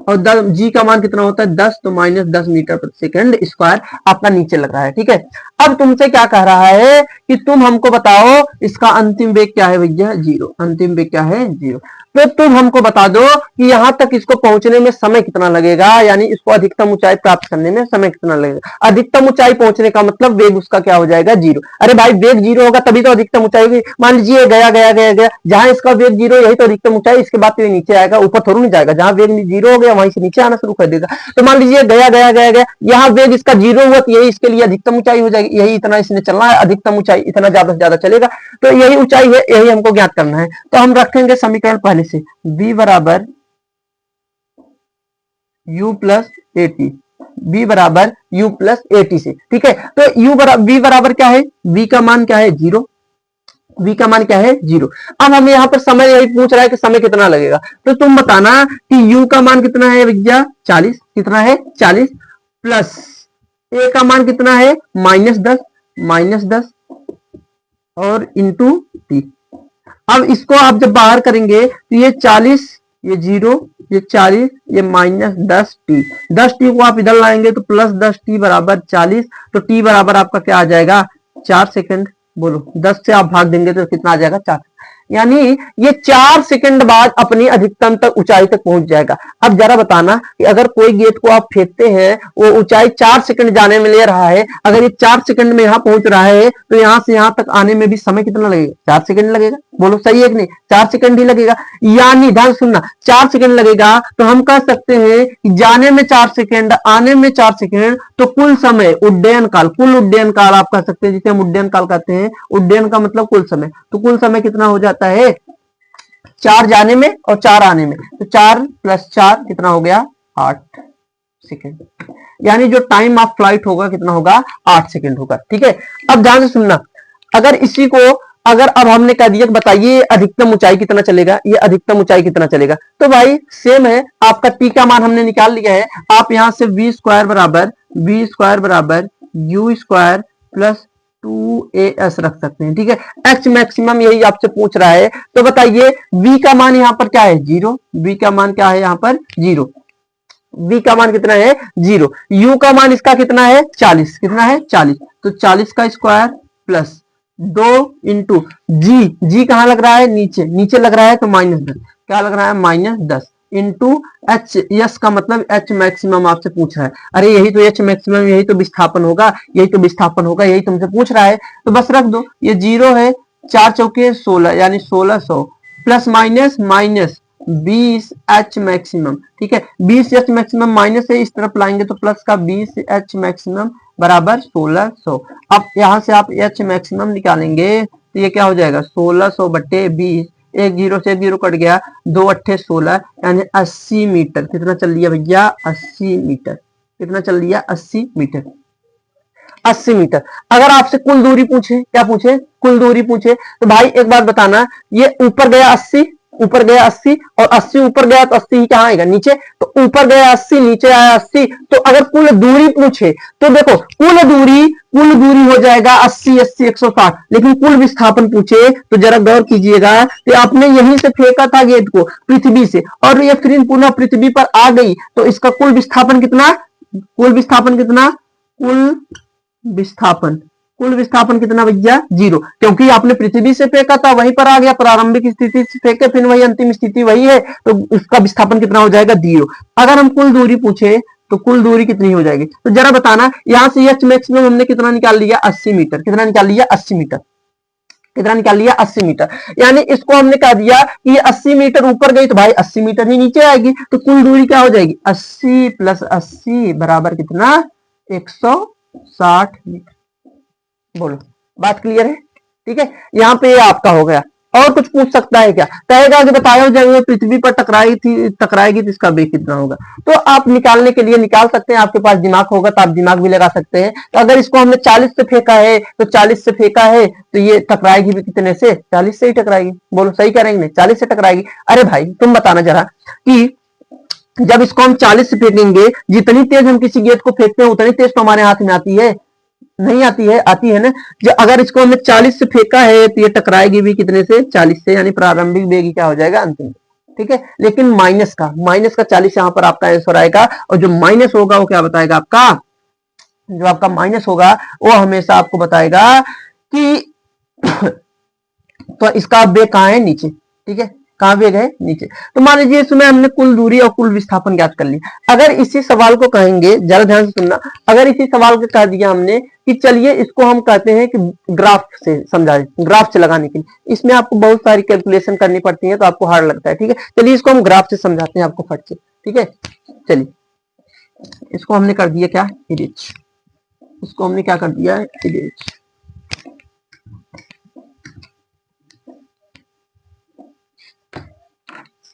और g का मान कितना होता है, 10, तो माइनस 10 मीटर प्रति सेकंड स्क्वायर आपका नीचे लग रहा है, ठीक है। अब तुमसे क्या कह रहा है कि तुम हमको बताओ इसका अंतिम वेग क्या है भैया, 0, अंतिम वेग क्या है, 0। तो तुम हमको बता दो कि यहां तक इसको पहुंचने में समय कितना लगेगा, यानी इसको अधिकतम ऊंचाई प्राप्त करने में समय कितना लगेगा। अधिकतम ऊंचाई पहुंचने का मतलब वेग उसका क्या हो जाएगा, 0। अरे भाई वेग 0 होगा तभी तो अधिकतम ऊंचाई होगी। मान लीजिए गया गया गया गया, जहां इसका वेग 0 यही तो अधिकतम ऊंचाई, इसके बाद तो ये नीचे आएगा, ऊपर थोड़ा नहीं जाएगा। जहां वेग 0 हो गया वहीं से नीचे आना शुरू कर देगा। तो मान लीजिए गया गया गया गया, यहाँ वेग इसका 0 हुआ, तो यही इसके लिए अधिकतम ऊंचाई हो जाएगी, यही इतना इसने चलना है, अधिकतम ऊंचाई इतना ज्यादा से ज्यादा चलेगा, तो यही ऊंचाई है, यही हमको ज्ञात करना है। तो हम रखेंगे समीकरण पहले से, v बराबर u plus A T, v बराबर u प्लस ए टी से, ठीक है। तो v बराबर क्या है, v का मान क्या है, 0, v का मान क्या है, 0। अब हमें यहाँ पर समय यही पूछ रहा है कि समय कितना लगेगा, तो तुम बताना कि u का मान कितना है भैया, 40, कितना है, 40, प्लस a का मान कितना है, -10 और इंटू t। अब इसको आप जब बाहर करेंगे तो ये 40, ये 0, ये 40, ये -10t, 10t को आप इधर लाएंगे तो प्लस 10t बराबर 40, तो t बराबर आपका क्या आ जाएगा, 4 सेकंड। बोलो 10 से आप भाग देंगे तो कितना आ जाएगा, 4, यानी ये 4 सेकंड बाद अपनी अधिकतम तक ऊंचाई तक पहुंच जाएगा। अब जरा बताना कि अगर कोई गेट को आप फेंकते हैं, वो ऊंचाई 4 सेकंड जाने में ले रहा है, अगर ये 4 सेकंड में यहां पहुंच रहा है, तो यहां से यहां तक आने में भी समय कितना लगेगा, 4 सेकंड लगेगा। बोलो सही है कि नहीं, 4 सेकंड ही लगेगा। यानी ध्यान सुनना, 4 सेकंड लगेगा, तो हम कह सकते हैं कि जाने में 4 सेकंड, आने में 4 सेकंड, तो कुल समय उड्डयन काल, कुल उड्डयन काल आप कह सकते हैं, जिसे हम उड्डयन काल कहते हैं, उड्डयन का मतलब कुल समय, तो कुल समय कितना हो जाता है, 4 जाने में और 4 आने में, तो 4 + 4 कितना हो गया, 8 सेकेंड, यानी जो टाइम ऑफ फ्लाइट होगा कितना होगा, 8 सेकेंड होगा, ठीक है। अब ध्यान से सुनना, अगर इसी को अगर अब हमने कह दिया कि बताइए अधिकतम ऊंचाई कितना चलेगा, ये अधिकतम ऊंचाई कितना चलेगा, तो भाई सेम है, आपका टी का मान हमने निकाल लिया है। आप यहां से v स्क्वायर बराबर u स्क्वायर प्लस 2as रख सकते हैं, ठीक है। x मैक्सिमम यही आपसे पूछ रहा है, तो बताइए v का मान यहाँ पर क्या है, 0, v का मान क्या है यहाँ पर, 0, v का मान कितना है, 0, u का मान इसका कितना है, 40, कितना है, 40, तो 40 का स्क्वायर प्लस 2 इंटू g कहां लग रहा है, नीचे लग रहा है, तो -10, क्या लग रहा है, -10 इंटू h, यस का मतलब h मैक्सिमम आपसे पूछ रहा है। अरे यही तो h मैक्सिमम, यही तो विस्थापन होगा, यही तुमसे पूछ रहा है, तो बस रख दो, ये 0 है, 4 चौके 16, यानी 1600 प्लस माइनस 20 h मैक्सिमम, ठीक है। 20 h मैक्सिमम माइनस है, इस तरफ लाएंगे तो प्लस का 20 h मैक्सिमम बराबर 1600। अब यहां से आप h मैक्सिमम निकालेंगे तो ये क्या हो जाएगा, 1600 बटे 20, एक 0 से 1 0 कट गया, 2 8 16, यानी 80 मीटर। कितना चल लिया भैया, 80 मीटर, कितना चल लिया, 80 मीटर, 80 मीटर। अगर आपसे कुल दूरी पूछे, क्या पूछे, कुल दूरी पूछे, तो भाई एक बात बताना, ये ऊपर गया 80 और 80 ऊपर गया तो 80 ही कहां आएगा, नीचे, तो ऊपर गया 80 नीचे आया 80, तो अगर कुल दूरी पूछे तो देखो कुल दूरी कुल दूरी हो जाएगा 80 80 160, लेकिन कुल विस्थापन पूछे तो जरा गौर कीजिएगा कि आपने यहीं से फेंका था गेंद को पृथ्वी से और ये फिर पुनः पृथ्वी पर आ गई, तो इसका कुल विस्थापन कितना, कुल विस्थापन कितना, कुल विस्थापन कितना भैया, 0, क्योंकि आपने पृथ्वी से फेंका था वहीं पर आ गया, प्रारंभिक स्थिति से फेंके फिर वही अंतिम स्थिति वही है, तो उसका विस्थापन कितना हो जाएगा, 0। अगर हम कुल दूरी पूछे तो कुल दूरी कितनी हो जाएगी, तो जरा बताना, यहां से एच मैक्सिमम हमने कितना निकाल लिया, 80 मीटर, कितना निकाल लिया, 80 मीटर, कितना निकाल लिया, 80 मीटर, यानी इसको हमने कह दिया कि ये 80 मीटर ऊपर गई तो भाई 80 मीटर ही नीचे आएगी, तो कुल दूरी क्या हो जाएगी, 80 प्लस 80 बराबर कितना, 160 मीटर। बोलो बात क्लियर है, ठीक है, यहाँ पे आपका हो गया। और कुछ पूछ सकता है क्या, कहेगा कि बताया जब वो पृथ्वी पर टकराएगी तो इसका वेग कितना होगा, तो आप निकालने के लिए निकाल सकते हैं, आपके पास दिमाग होगा तो आप दिमाग भी लगा सकते हैं। तो अगर इसको हमने 40 से फेंका है तो 40 से फेंका है तो ये टकराएगी भी कितने से, 40 से ही टकराएगी। बोलो सही कह रहे हैं, 40 से टकराएगी। अरे भाई तुम बताना जरा कि जब इसको हम 40 से फेंकेंगे, जितनी तेज हम किसी गेंद को फेंकते हैं उतनी तेज तो हमारे हाथ में आती है, नहीं आती है, आती है ना। जो अगर इसको हमने 40 से फेंका है तो ये टकराएगी भी कितने से, 40 से, यानी प्रारंभिक वेग क्या हो जाएगा, अंतिम, ठीक है। लेकिन माइनस का 40 यहाँ पर आपका आंसर आएगा, और जो माइनस होगा वो क्या बताएगा आपका, जो आपका माइनस होगा वो हमेशा आपको बताएगा कि तो इसका वेग कहाँ है, नीचे, ठीक है, कहाँ वेग है, नीचे। तो मान लीजिए इसमें हमने कुल दूरी और कुल विस्थापन ज्ञात कर लिया। अगर इसी सवाल को कहेंगे, जरा ध्यान से सुनना, अगर इसी सवाल को कह दिया हमने कि चलिए इसको हम कहते हैं कि ग्राफ से समझाए, ग्राफ से लगाने के लिए, इसमें आपको बहुत सारी कैलकुलेशन करनी पड़ती है तो आपको हार्ड लगता है, ठीक है। चलिए इसको हम ग्राफ से समझाते हैं आपको फट से, ठीक है। चलिए इसको हमने कर दिया क्या, इरेज, इसको हमने क्या कर दिया, इरेज।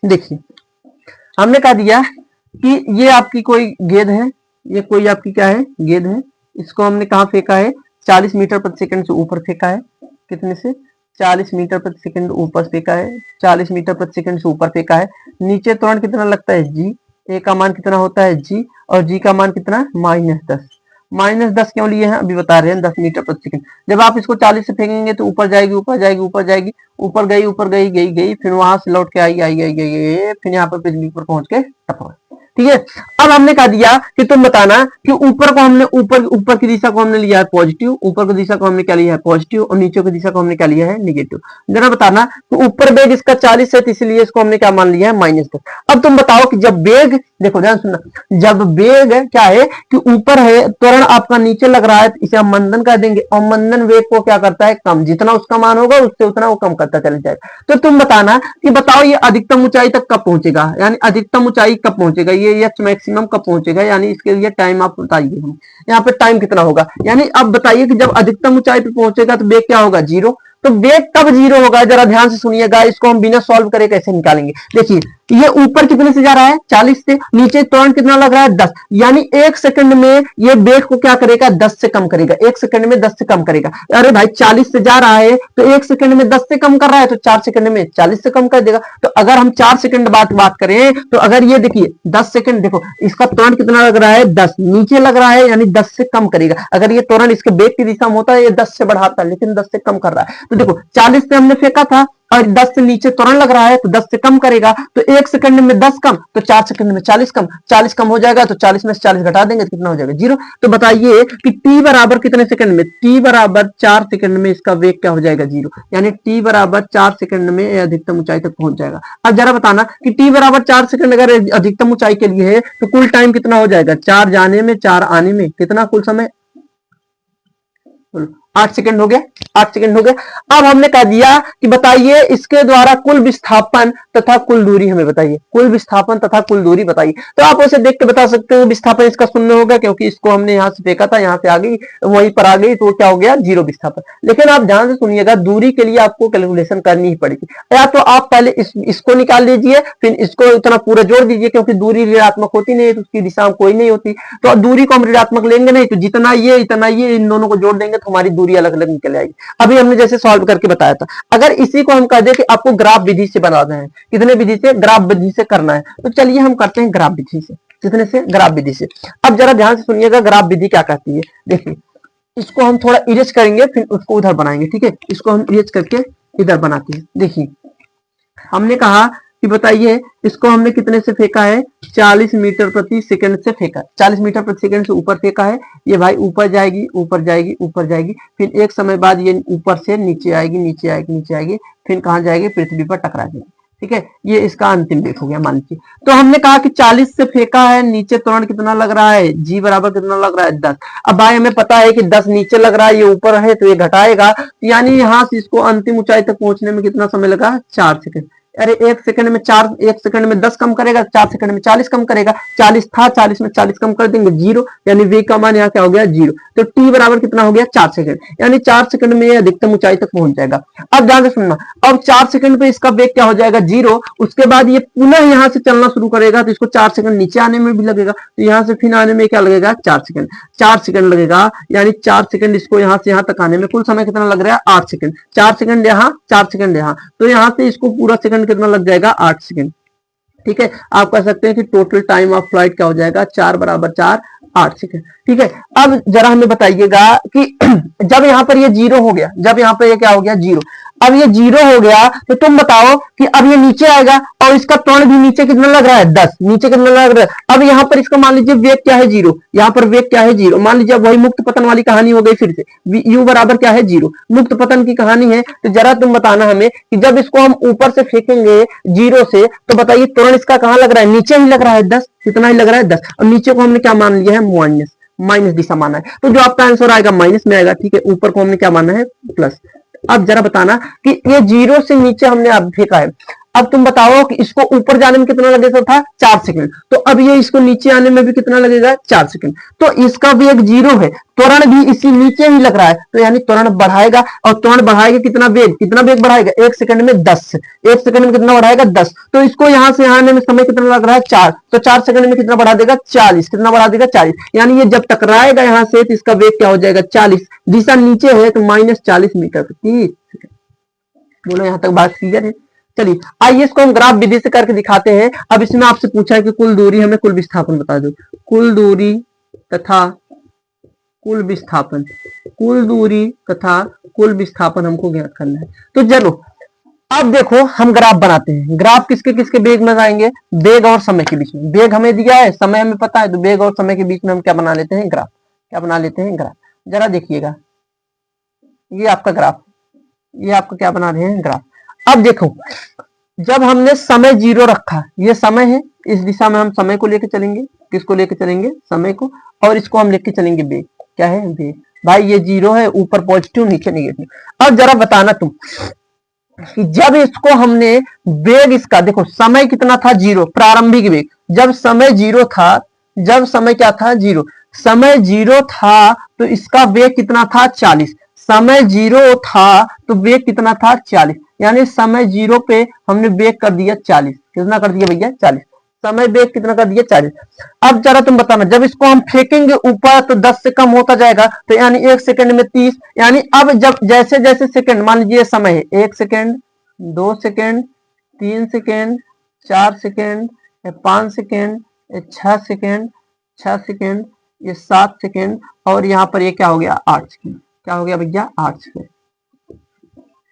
देखिए हमने कहा दिया कि ये आपकी कोई गेंद है, ये कोई आपकी क्या है, गेंद है, इसको हमने कहाँ फेंका है, 40 मीटर प्रति सेकंड से ऊपर फेंका है, कितने से, 40 मीटर प्रति सेकंड ऊपर फेंका है, 40 मीटर प्रति सेकंड से ऊपर फेंका है। नीचे त्वरण कितना लगता है, जी, ए का मान कितना होता है, जी, और जी का मान कितना, -10। -10 क्यों लिए हैं, अभी बता रहे हैं, 10 मीटर प्रति सेकंड। जब आप इसको 40 से फेंकेंगे तो ऊपर जाएगी, ऊपर जाएगी, ऊपर जाएगी, ऊपर गई, ऊपर गई, गई, फिर वहां से लौट के आई, फिर यहाँ पर पृथ्वी पर पहुंच के टपका, ठीक है। अब हमने कहा दिया कि तुम बताना कि ऊपर को हमने ऊपर की दिशा को हमने लिया है पॉजिटिव, ऊपर की दिशा को हमने क्या लिया है पॉजिटिव, और नीचे की दिशा को हमने क्या लिया है निगेटिव। जरा बताना, तो ऊपर वेग इसका 40 है तो इसलिए इसको हमने क्या मान लिया है, -10। अब तुम बताओ कि जब वेग, देखो ध्यान सुनना, जब वेग क्या है कि ऊपर है, त्वरण आपका नीचे लग रहा है तो इसे हम मंदन कर देंगे, और मंदन वेग को क्या करता है, कम, जितना उसका मान होगा उससे उतना वो कम करता चला जाएगा। तो तुम बताना कि बताओ ये अधिकतम ऊंचाई तक कब पहुंचेगा, यानी अधिकतम ऊंचाई कब पहुंचेगा, ये एच मैक्सिमम कब पहुंचेगा, यानी इसके लिए टाइम आप बताइए, हम यहाँ पे टाइम कितना होगा, यानी अब बताइए कि जब अधिकतम ऊंचाई पे पहुंचेगा तो वेग क्या होगा, 0। तो वेग कब 0 होगा, जरा ध्यान से सुनिएगा, इसको हम बिना सॉल्व करे कैसे निकालेंगे। देखिए ये ऊपर कितने से जा रहा है, 40 से, नीचे त्वरण कितना लग रहा है, 10, यानी 1 सेकंड में ये वेग को क्या करेगा, 10 से कम करेगा, 1 सेकंड में 10 से कम करेगा। अरे भाई 40 से जा रहा है तो 1 सेकंड में 10 से कम कर रहा है, तो 4 सेकंड में 40 से कम कर देगा। तो अगर हम 4 सेकंड बाद बात करें तो अगर ये देखिए 10 सेकंड, देखो इसका त्वरण कितना लग रहा है, 10, नीचे लग रहा है, यानी 10 से कम करेगा। अगर ये त्वरण इसके वेग की दिशा में होता है ये 10 से बढ़ाता है, लेकिन 10 से कम कर रहा है। तो देखो 40 से हमने फेंका था और 10 से नीचे त्वरण लग रहा है तो 10 से कम करेगा, तो 1 सेकंड में 10 कम, तो 4 सेकंड में 40 कम, 40 कम हो जाएगा तो 40 में से 40 घटा देंगे तो कितना हो जाएगा, 0। तो बताइए कि t बराबर कितने सेकंड में, t बराबर 4 सेकंड में इसका वेग क्या हो जाएगा, 0, यानी t बराबर 4 सेकंड में अधिकतम ऊंचाई तक पहुंच जाएगा। अब जरा बताना कि t बराबर 4 सेकंड अगर अधिकतम ऊंचाई के लिए है तो कुल टाइम कितना हो जाएगा, 4 जाने में 4 आने में, कितना कुल समय, 8 सेकंड हो गया, 8 सेकंड हो गया। अब हमने कह दिया कि बताइए इसके द्वारा कुल विस्थापन तथा कुल दूरी हमें बताइए, कुल विस्थापन तथा कुल दूरी बताइए। तो आप उसे देख के बता सकते हो, विस्थापन इसका 0 होगा क्योंकि इसको हमने यहाँ से फेंका था, यहाँ से आ गई, वहीं पर आ गई, तो क्या हो गया, 0 विस्थापन। लेकिन आप ध्यान से सुनिएगा, दूरी के लिए आपको कैलकुलेशन करनी ही पड़ेगी। या तो आप पहले इसको निकाल लीजिए, फिर इसको इतना पूरा जोड़ दीजिए, क्योंकि दूरी ऋणात्मक होती नहीं है तो उसकी दिशा कोई नहीं होती, तो दूरी को हम ऋणात्मक लेंगे नहीं, तो जितना ये इतना ये, इन दोनों को जोड़ देंगे तो हमारी दूरी अलग अलग निकल आएगी। अभी हमने जैसे सॉल्व करके बताया था। अगर इसी को हम कह दें कि आपको ग्राफ विधि से बनाना है, कितने विधि से, ग्राफ विधि से करना है, तो चलिए हम करते हैं ग्राफ विधि से। कितने से, ग्राफ विधि से। अब जरा ध्यान से सुनिएगा ग्राफ विधि क्या कहती है। देखिए इसको हम थोड़ा इरेज करेंगे, फिर उसको उधर बनाएंगे, ठीक है। इसको हम इरेज करके इधर बनाते हैं। देखिए हमने कहा कि बताइए इसको हमने कितने से फेंका है, 40 मीटर प्रति सेकंड से फेंका, 40 मीटर प्रति सेकंड से ऊपर फेंका है। ये भाई ऊपर जाएगी, ऊपर जाएगी, ऊपर जाएगी, फिर एक समय बाद ये ऊपर से नीचे आएगी, नीचे आएगी, नीचे आएगी, फिर कहाँ जाएगी, पृथ्वी पर टकरा जाएगी, ठीक है। ये इसका अंतिम वेग हो गया मान लीजिए। तो हमने कहा कि 40 से फेंका है, नीचे त्वरण कितना लग रहा है, जी बराबर कितना लग रहा है, 10। अब भाई हमें पता है कि 10 नीचे लग रहा है, ये ऊपर है, तो ये घटाएगा, यानी यहां से इसको अंतिम ऊंचाई तक पहुंचने में कितना समय लगा, 4 सेकंड। अरे एक सेकंड में 10 कम करेगा, 4 सेकंड में 40 कम करेगा, 40 था, 40 में 40 कम कर देंगे, 0, यानी वेग का मान यहाँ क्या हो गया, 0। तो टी बराबर कितना हो गया, 4 सेकंड, यानी 4 सेकंड में ये अधिकतम ऊंचाई तक पहुंच जाएगा। अब ध्यान से सुनना, अब 4 सेकंड पे इसका वेग क्या हो जाएगा, 0। उसके बाद ये पुनः यहाँ से चलना शुरू करेगा, तो इसको 4 सेकंड नीचे आने में भी लगेगा, तो यहाँ से फिर आने में क्या लगेगा, 4 सेकंड, 4 सेकंड लगेगा, यानी 4 सेकंड इसको यहाँ से यहाँ तक आने में कुल समय कितना लग रहा है, 8 सेकंड। 4 सेकंड यहाँ, 4 सेकंड यहाँ, तो यहाँ से इसको पूरा सेकंड कितना लग जाएगा, 8 सेकंड, ठीक है। आप कह सकते हैं कि टोटल टाइम ऑफ फ्लाइट क्या हो जाएगा, 4 बराबर 4, 8 सेकंड, ठीक है। अब जरा हमें बताइएगा कि जब यहाँ पर ये 0 हो गया, जब यहाँ पर ये क्या हो गया, 0, अब ये 0 हो गया, तो तुम बताओ कि अब ये नीचे आएगा, और इसका त्वरण भी नीचे कितना लग रहा है, 10, नीचे कितना लग रहा है। अब यहाँ पर इसका मान लीजिए वेग क्या है, 0, यहाँ पर वेग क्या है, 0, मान लीजिए वही मुक्त पतन वाली कहानी हो गई, फिर से u बराबर क्या है, 0, मुक्त पतन की कहानी है। तो जरा तुम बताना हमें कि जब इसको हम ऊपर से फेंकेंगे 0 से, तो बताइए त्वरण इसका कहाँ लग रहा है, नीचे ही लग रहा है, 10, कितना ही लग रहा है, 10, और नीचे को हमने क्या मान लिया है, माइनस दिशा माना है, तो जो आपका आंसर आएगा माइनस में आएगा, ठीक है। ऊपर को हमने क्या माना है, प्लस। अब जरा बताना कि ये 0 से नीचे हमने अब फेंका है, अब तुम बताओ कि इसको ऊपर जाने में कितना लगेगा था, 4 सेकंड, तो अब ये इसको नीचे आने में भी कितना लगेगा, 4 सेकंड। तो इसका वेग 0 है, त्वरण भी इसी नीचे ही लग रहा है, तो यानी त्वरण बढ़ाएगा, और त्वरण बढ़ाएगा कितना वेग बढ़ाएगा, 1 सेकंड में 10, 1 सेकंड में कितना बढ़ाएगा, 10। तो इसको यहां से यहाँ आने में समय कितना लग रहा है, 4, तो 4 सेकंड में कितना बढ़ा देगा, 40, कितना बढ़ा देगा, 40, यानी ये जब टकराएगा यहाँ से, तो इसका वेग क्या हो जाएगा, 40, दिशा नीचे है, तो -40 मीटर प्रति सेकंड। बोलो यहाँ तक बात क्लियर है। चलिए आइए इसको हम ग्राफ विधि से करके दिखाते हैं। अब इसमें आपसे पूछा है कि कुल दूरी, हमें कुल विस्थापन बता दो, कुल दूरी तथा कुल विस्थापन, कुल दूरी तथा कुल विस्थापन हमको ज्ञात करना है। तो चलो अब देखो हम ग्राफ बनाते हैं। ग्राफ किसके किसके वेग में आएंगे, वेग और समय के बीच में। वेग हमें दिया है, समय हमें पता है, तो वेग और समय के बीच में हम क्या बना लेते हैं, ग्राफ। क्या बना लेते हैं, ग्राफ। जरा देखिएगा ये आपका ग्राफ, ये आपका क्या बना रहे हैं, ग्राफ। अब देखो जब हमने समय 0 रखा, ये समय है, इस दिशा में हम समय को लेकर चलेंगे, किसको लेकर चलेंगे, समय को, और इसको हम लेकर चलेंगे वेग। क्या है, वेग। भाई ये 0 है, ऊपर पॉजिटिव नीचे नेगेटिव। अब जरा बताना तुम कि जब इसको हमने वेग इसका देखो, समय कितना था, 0, प्रारंभिक वेग। जब समय 0 था, जब समय क्या था, 0, समय 0 था, तो इसका वेग कितना था, 40। समय 0 था तो वेग कितना था, 40, यानी समय 0 पे हमने वेग कर दिया 40। कितना कर दिया भैया, 40। समय वेग कितना कर दिया, 40। अब जरा तुम बताना, जब इसको हम फेंकेंगे ऊपर तो 10 से कम होता जाएगा, तो यानी 1 सेकंड में 30, यानी अब जब जैसे जैसे सेकंड, मान लीजिए समय है 1 second, 2 second, 3 second, 4 second, 5 second, 6 second, 6 second, ये 7 सेकंड, और यहाँ पर ये क्या हो गया, 8 सेकंड। क्या हो गया भैया, 8 सेकंड,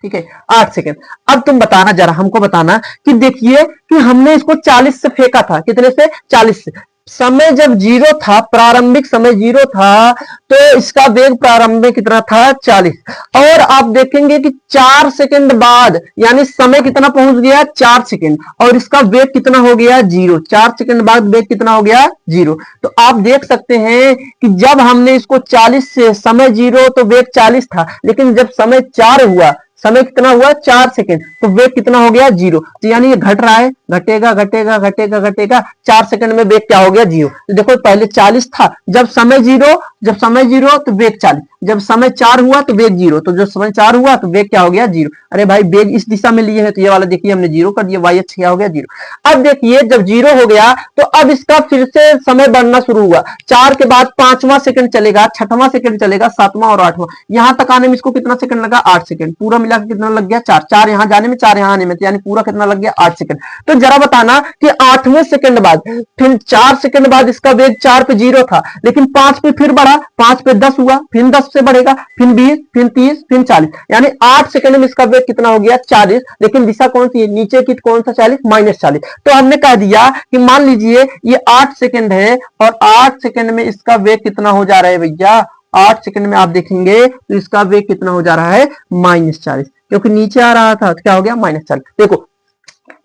ठीक है, 8 सेकंड। अब तुम बताना, जरा हमको बताना कि देखिए कि हमने इसको 40 से फेंका था, कितने से, 40 से। समय जब 0 था, प्रारंभिक समय 0 था, तो इसका वेग प्रारंभ में कितना था, 40। और आप देखेंगे कि 4 सेकंड बाद, यानी समय कितना पहुंच गया, 4 सेकंड, और इसका वेग कितना हो गया, 0। 4 सेकंड बाद वेग कितना हो गया, 0। तो आप देख सकते हैं कि जब हमने इसको 40 से, समय 0 तो वेग 40 था, लेकिन जब समय 4 हुआ, समय कितना हुआ, 4 सेकंड, तो वेग कितना हो गया, 0। तो यानी ये घट रहा है, घटेगा घटेगा घटेगा घटेगा, 4 सेकंड में वेग क्या हो गया, 0। तो देखो पहले 40 था, जब समय 0 तो वेग 40, जब समय 4 हुआ तो वेग 0, तो जब समय 4 हुआ तो वेग क्या हो गया, 0। अरे भाई वेग इस दिशा में लिए है, तो ये वाला देखिए हमने 0 कर दिया, y अक्ष क्या हो गया, 0। अब देखिए जब 0 हो गया तो अब इसका फिर से समय बढ़ना शुरू हुआ, 4 के बाद 5वां सेकंड चलेगा, 6वां सेकंड चलेगा, 7वां और 8वां, यहां तक आने में इसको कितना सेकंड लगा, 8 सेकंड। पूरा मिलाकर कितना लग गया 4, 4 यहां जाने में 4 यहां आने में, यानी पूरा कितना लग गया 8 सेकंड। तो जरा बताना कि 8वें सेकंड बाद फिर 4 सेकंड बाद इसका वेग 4 पे 0 था, लेकिन 5 पे फिर बढ़ा, 5 पे 10 हुआ, फिर 10 से बढ़ेगा, फिर 20, फिर 30, फिर 40, यानी 8 सेकंड में इसका वेग कितना हो गया 40, लेकिन दिशा कौन सी है नीचे की, कौन सा 40 -40। तो हमने कह दिया कि मान लीजिए ये 8 सेकंड है और 8 सेकंड में इसका वेग कितना हो जा रहा है भैया, 8 सेकंड में आप देखेंगे तो इसका वेग कितना हो जा रहा है -40, क्योंकि नीचे आ रहा था तो क्या हो गया -40। देखो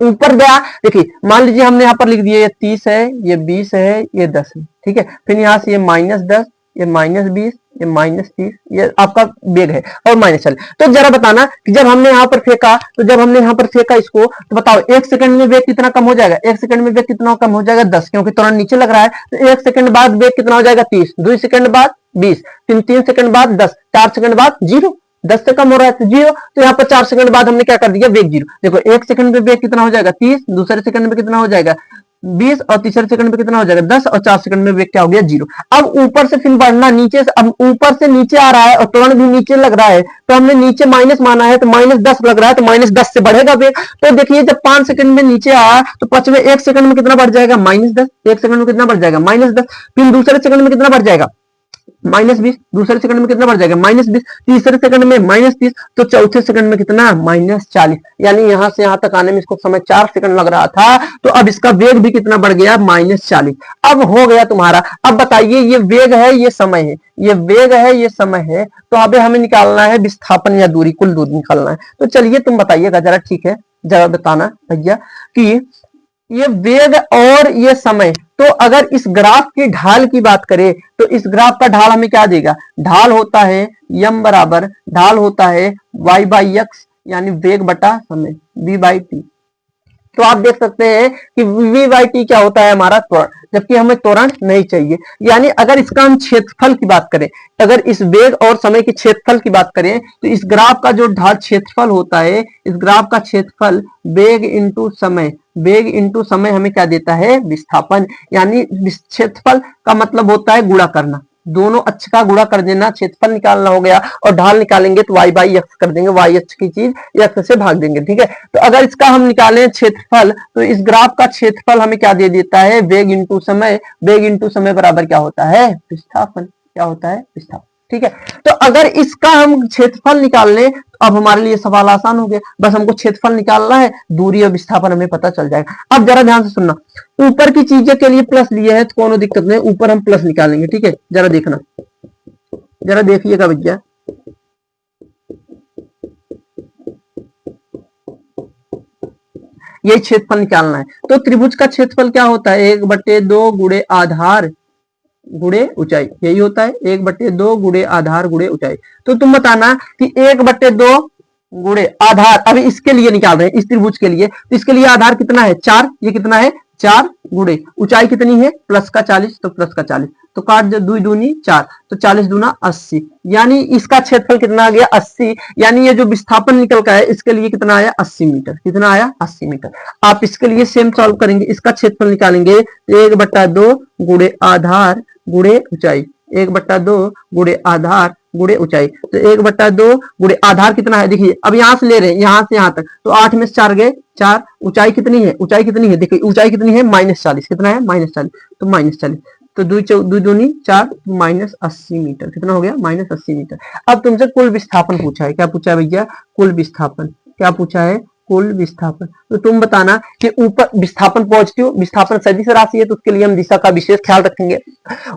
ऊपर गया, देखिए मान लीजिए हमने यहाँ पर लिख दिया ये 30 है, ये 20 है, ये 10 है, ठीक है। फिर यहाँ से ये -10, ये -20, ये -30, ये आपका वेग है और -40। तो जरा बताना कि जब हमने यहाँ पर फेंका, तो जब हमने यहाँ पर फेंका इसको, तो बताओ 1 सेकंड में वेग कितना कम हो जाएगा, 1 सेकंड में वेग कितना कम हो जाएगा 10, क्योंकि तुरंत नीचे लग रहा है। तो 1 सेकंड बाद वेग कितना हो जाएगा 30, 2 सेकंड बाद 20, फिर 3 सेकंड बाद 10, 4 सेकंड बाद 0, 10 से कम हो रहा है तो 0। तो यहाँ पर 4 सेकंड बाद हमने क्या कर दिया वेग 0। देखो 1 सेकंड में वेग कितना हो जाएगा 30, दूसरे सेकंड में कितना हो जाएगा 20 और तीसरे सेकंड में कितना हो जाएगा 10 और 4 सेकंड में वेग क्या हो गया 0। अब ऊपर से फिर बढ़ना नीचे से, अब ऊपर से नीचे आ रहा है और तुरंत भी नीचे लग रहा है, तो हमने नीचे माइनस माना है तो -10 लग रहा है, तो -10 से बढ़ेगा वेग। तो देखिए जब 5 सेकंड में नीचे आया तो 1 सेकंड में कितना बढ़ जाएगा -10, 1 सेकंड में कितना बढ़ जाएगा -10, फिर दूसरे सेकंड में कितना बढ़ जाएगा -20, दूसरे सेकंड में कितना बढ़ जाएगा -20, तीसरे सेकंड में -30, तो चौथे सेकंड में कितना -40, यानी यहां से यहां तक आने में इसको समय 4 सेकंड लग रहा था, तो अब इसका वेग भी कितना बढ़ गया -40। अब हो गया तुम्हारा। अब बताइए ये वेग है ये समय है, ये वेग है ये समय है, तो अब हमें निकालना है विस्थापन या दूरी, कुल दूरी निकालना है। तो चलिए तुम बताइएगा जरा, ठीक है जरा बताना भैया कि ये वेग और ये समय, तो अगर इस ग्राफ की ढाल की बात करें तो इस ग्राफ का ढाल हमें क्या देगा, ढाल होता है यम बराबर, ढाल होता है y/x, यानी वेग बटा समय v/t। तो आप देख सकते हैं कि v/t क्या होता है हमारा त्वरण, जबकि हमें त्वरण नहीं चाहिए। यानी अगर इसका हम क्षेत्रफल की बात करें, अगर इस वेग और समय के क्षेत्रफल की बात करें, तो इस ग्राफ का जो ढाल क्षेत्रफल होता है, इस ग्राफ का क्षेत्रफल वेग इंटू समय, वेग इंटू समय हमें क्या देता है विस्थापन। यानी क्षेत्रफल का मतलब होता है गुणा करना, दोनों अक्ष का गुणा कर देना, क्षेत्रफल निकालना हो गया। और ढाल निकालेंगे तो y/x कर देंगे, y अक्ष की चीज x से भाग देंगे, ठीक है। तो अगर इसका हम निकालें क्षेत्रफल, तो इस ग्राफ का क्षेत्रफल हमें क्या दे देता है वेग इंटू समय, वेग इंटू समय बराबर क्या होता है विस्थापन, क्या होता है विस्थापन, ठीक है। तो अगर इसका हम क्षेत्रफल निकाल लें तो अब हमारे लिए सवाल आसान हो गया, बस हमको क्षेत्रफल निकालना है, दूरी और विस्थापन हमें पता चल जाएगा। अब जरा ध्यान से सुनना, ऊपर की चीजें के लिए प्लस लिए हैं तो कोनो दिक्कत नहीं, ऊपर हम प्लस निकालेंगे, ठीक है। जरा देखना, जरा देखिएगा भैया, ये क्षेत्रफल निकालना है। तो त्रिभुज का क्षेत्रफल क्या होता है 1/2 गुणे आधार गुणे ऊंचाई, यही होता है 1/2 गुणे आधार गुणे ऊंचाई। तो तुम बताना कि 1/2 गुणे आधार, अभी इसके लिए निकाल रहे हैं इस त्रिभुज के लिए, तो इसके लिए आधार कितना है 4, ये कितना है 4 गुणे ऊंचाई कितनी है प्लस का 40, तो प्लस का 40, तो काट दो 2 दूनी 4, तो 40 दूना 80, यानी इसका क्षेत्रफल कितना आ गया 80। यानी ये जो विस्थापन निकल का है इसके लिए कितना आया 80 मीटर, कितना आया 80 मीटर। आप इसके लिए सेम सॉल्व करेंगे, इसका क्षेत्रफल निकालेंगे 1/2 गुणे आधार गुणे ऊंचाई, 1/2 गुणे आधार गुणे ऊंचाई, तो 1/2 गुणे आधार कितना है देखिए, अब यहां से ले रहे हैं यहां से यहां तक, तो 8 में से 4 गए 4, ऊंचाई कितनी है, ऊंचाई कितनी है देखिए, ऊंचाई कितनी है -40, कितना है -40, तो -40, तो 2 दूनी 4, -80 मीटर, कितना हो गया -80 मीटर। अब तुमसे कुल विस्थापन पूछा है, क्या पूछा है भैया कुल विस्थापन, क्या पूछा है कुल विस्थापन। तो तुम बताना कि ऊपर विस्थापन पॉजिटिव, विस्थापन सदिश राशि है तो उसके लिए हम दिशा का विशेष ख्याल रखेंगे।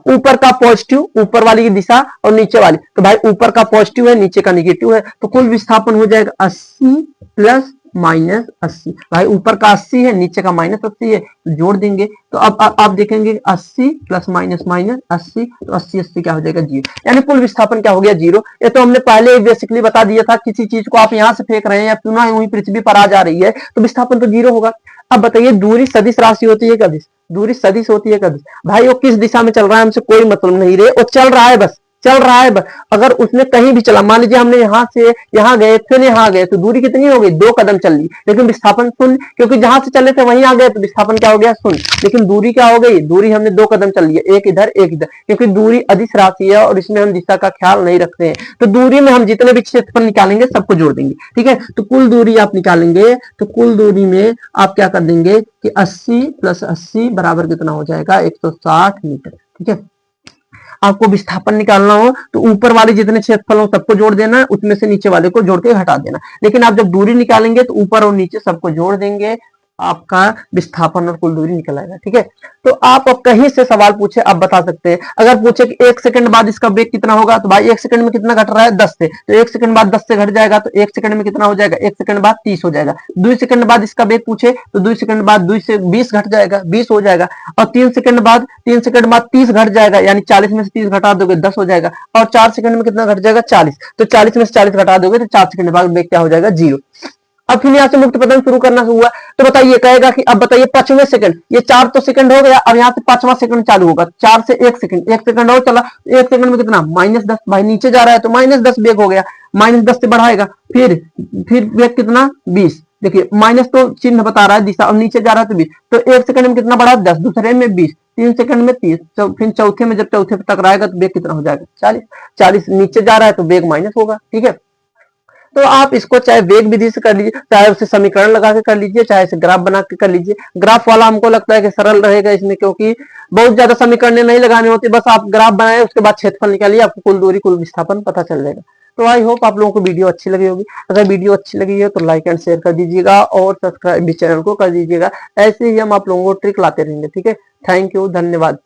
ऊपर का पॉजिटिव, ऊपर वाली की दिशा, और नीचे वाली, तो भाई ऊपर का पॉजिटिव है नीचे का नेगेटिव है, तो कुल विस्थापन हो जाएगा 80 प्लस -80। भाई ऊपर का 80 है नीचे का -80 है, तो जोड़ देंगे, तो अब आप देखेंगे 80 प्लस -80, तो 80 क्या हो जाएगा 0, यानी कुल विस्थापन क्या हो गया 0। ये तो हमने पहले बेसिकली बता दिया था, किसी चीज को आप यहां से फेंक रहे हैं या पुनः वही पृथ्वी पर आ जा रही है तो विस्थापन तो 0 होगा। अब बताइए दूरी सदिश राशि होती है कभी, दूरी सदिश होती है कभी, भाई वो किस दिशा में चल रहा है हमसे कोई मतलब नहीं रे, वो चल रहा है बस चल रहा है, अगर उसने कहीं भी चला, मान लीजिए हमने यहाँ से यहाँ गए फिर यहाँ गए, तो दूरी कितनी हो गई, 2 कदम चल ली, लेकिन विस्थापन शून्य, क्योंकि जहां से चले थे वहीं आ गए तो विस्थापन क्या हो गया, शून्य। लेकिन दूरी क्या हो गई, दूरी हमने 2 कदम चल लिया, एक इधर एक इधर, क्योंकि दूरी अदिश राशि है और इसमें हम दिशा का ख्याल नहीं रखते हैं। तो दूरी में हम जितने भी क्षेत्रफल निकालेंगे सबको जोड़ देंगे, ठीक है। तो कुल दूरी आप निकालेंगे, तो कुल दूरी में आप क्या कर देंगे कि 80 + 80 बराबर कितना हो जाएगा, 160 मीटर, ठीक है। आपको विस्थापन निकालना हो तो ऊपर वाले जितने क्षेत्रफल हो सबको जोड़ देना है, उसमें से नीचे वाले को जोड़ के हटा देना। लेकिन आप जब दूरी निकालेंगे तो ऊपर और नीचे सबको जोड़ देंगे, आपका विस्थापन और कुल दूरी निकल आएगा, ठीक है। तो आप अब कहीं से सवाल पूछे आप बता सकते हैं। अगर पूछे कि 1 सेकंड बाद इसका वेग कितना होगा, तो भाई 1 सेकंड में कितना घट रहा है, 10 से, तो 1 सेकंड बाद 10 से घट जाएगा, तो 1 सेकंड में कितना हो जाएगा, 1 सेकंड बाद 30 हो जाएगा। 2 सेकंड बाद इसका वेग पूछे तो 2 सेकंड बाद 2 से 20 घट जाएगा, 20 हो जाएगा। और 3 सेकंड बाद 30 घट जाएगा, यानी 40 में से 30 घटा दोगे 10 हो जाएगा। और 4 सेकंड में कितना घट जाएगा, 40, तो 40 में से 40 घटा दोगे तो 4 सेकंड बाद वेग क्या हो जाएगा, 0। अब फिर यहाँ से मुक्त पतन शुरू करना हुआ, तो बताइए, कहेगा कि अब बताइए 5वें सेकंड, ये 4 तो सेकंड हो गया, अब यहाँ से 5वां सेकंड चालू होगा, 4 से 1 सेकंड, 1 सेकंड और चला, 1 सेकंड में कितना, -10, भाई नीचे जा रहा है तो -10 वेग हो गया, -10 से बढ़ाएगा, फिर वेग कितना, 20, देखिए माइनस तो चिन्ह बता रहा है दिशा, और नीचे जा रहा है तो 20, तो 1 सेकंड में कितना बढ़ा, 10, दूसरे में 20, 3 सेकंड में 30, फिर चौथे में जब चौथे पे टकराएगा तो वेग कितना हो जाएगा, 40, 40 नीचे जा रहा है तो वेग माइनस होगा, ठीक है। तो आप इसको चाहे वेग विधि से कर लीजिए, चाहे उसे समीकरण लगा के कर लीजिए, चाहे इसे ग्राफ बना के कर लीजिए। ग्राफ वाला हमको लगता है कि सरल रहेगा इसमें, क्योंकि बहुत ज्यादा समीकरण नहीं लगाने होते, बस आप ग्राफ बनाए उसके बाद क्षेत्रफल निकालिए, आपको कुल दूरी कुल विस्थापन पता चल जाएगा। तो आई होप आप लोगों को वीडियो अच्छी लगी होगी। अगर वीडियो अच्छी लगी है तो लाइक एंड शेयर कर दीजिएगा और सब्सक्राइब भी चैनल को कर दीजिएगा। ऐसे ही हम आप लोगों को ट्रिक लाते रहेंगे, ठीक है। थैंक यू, धन्यवाद।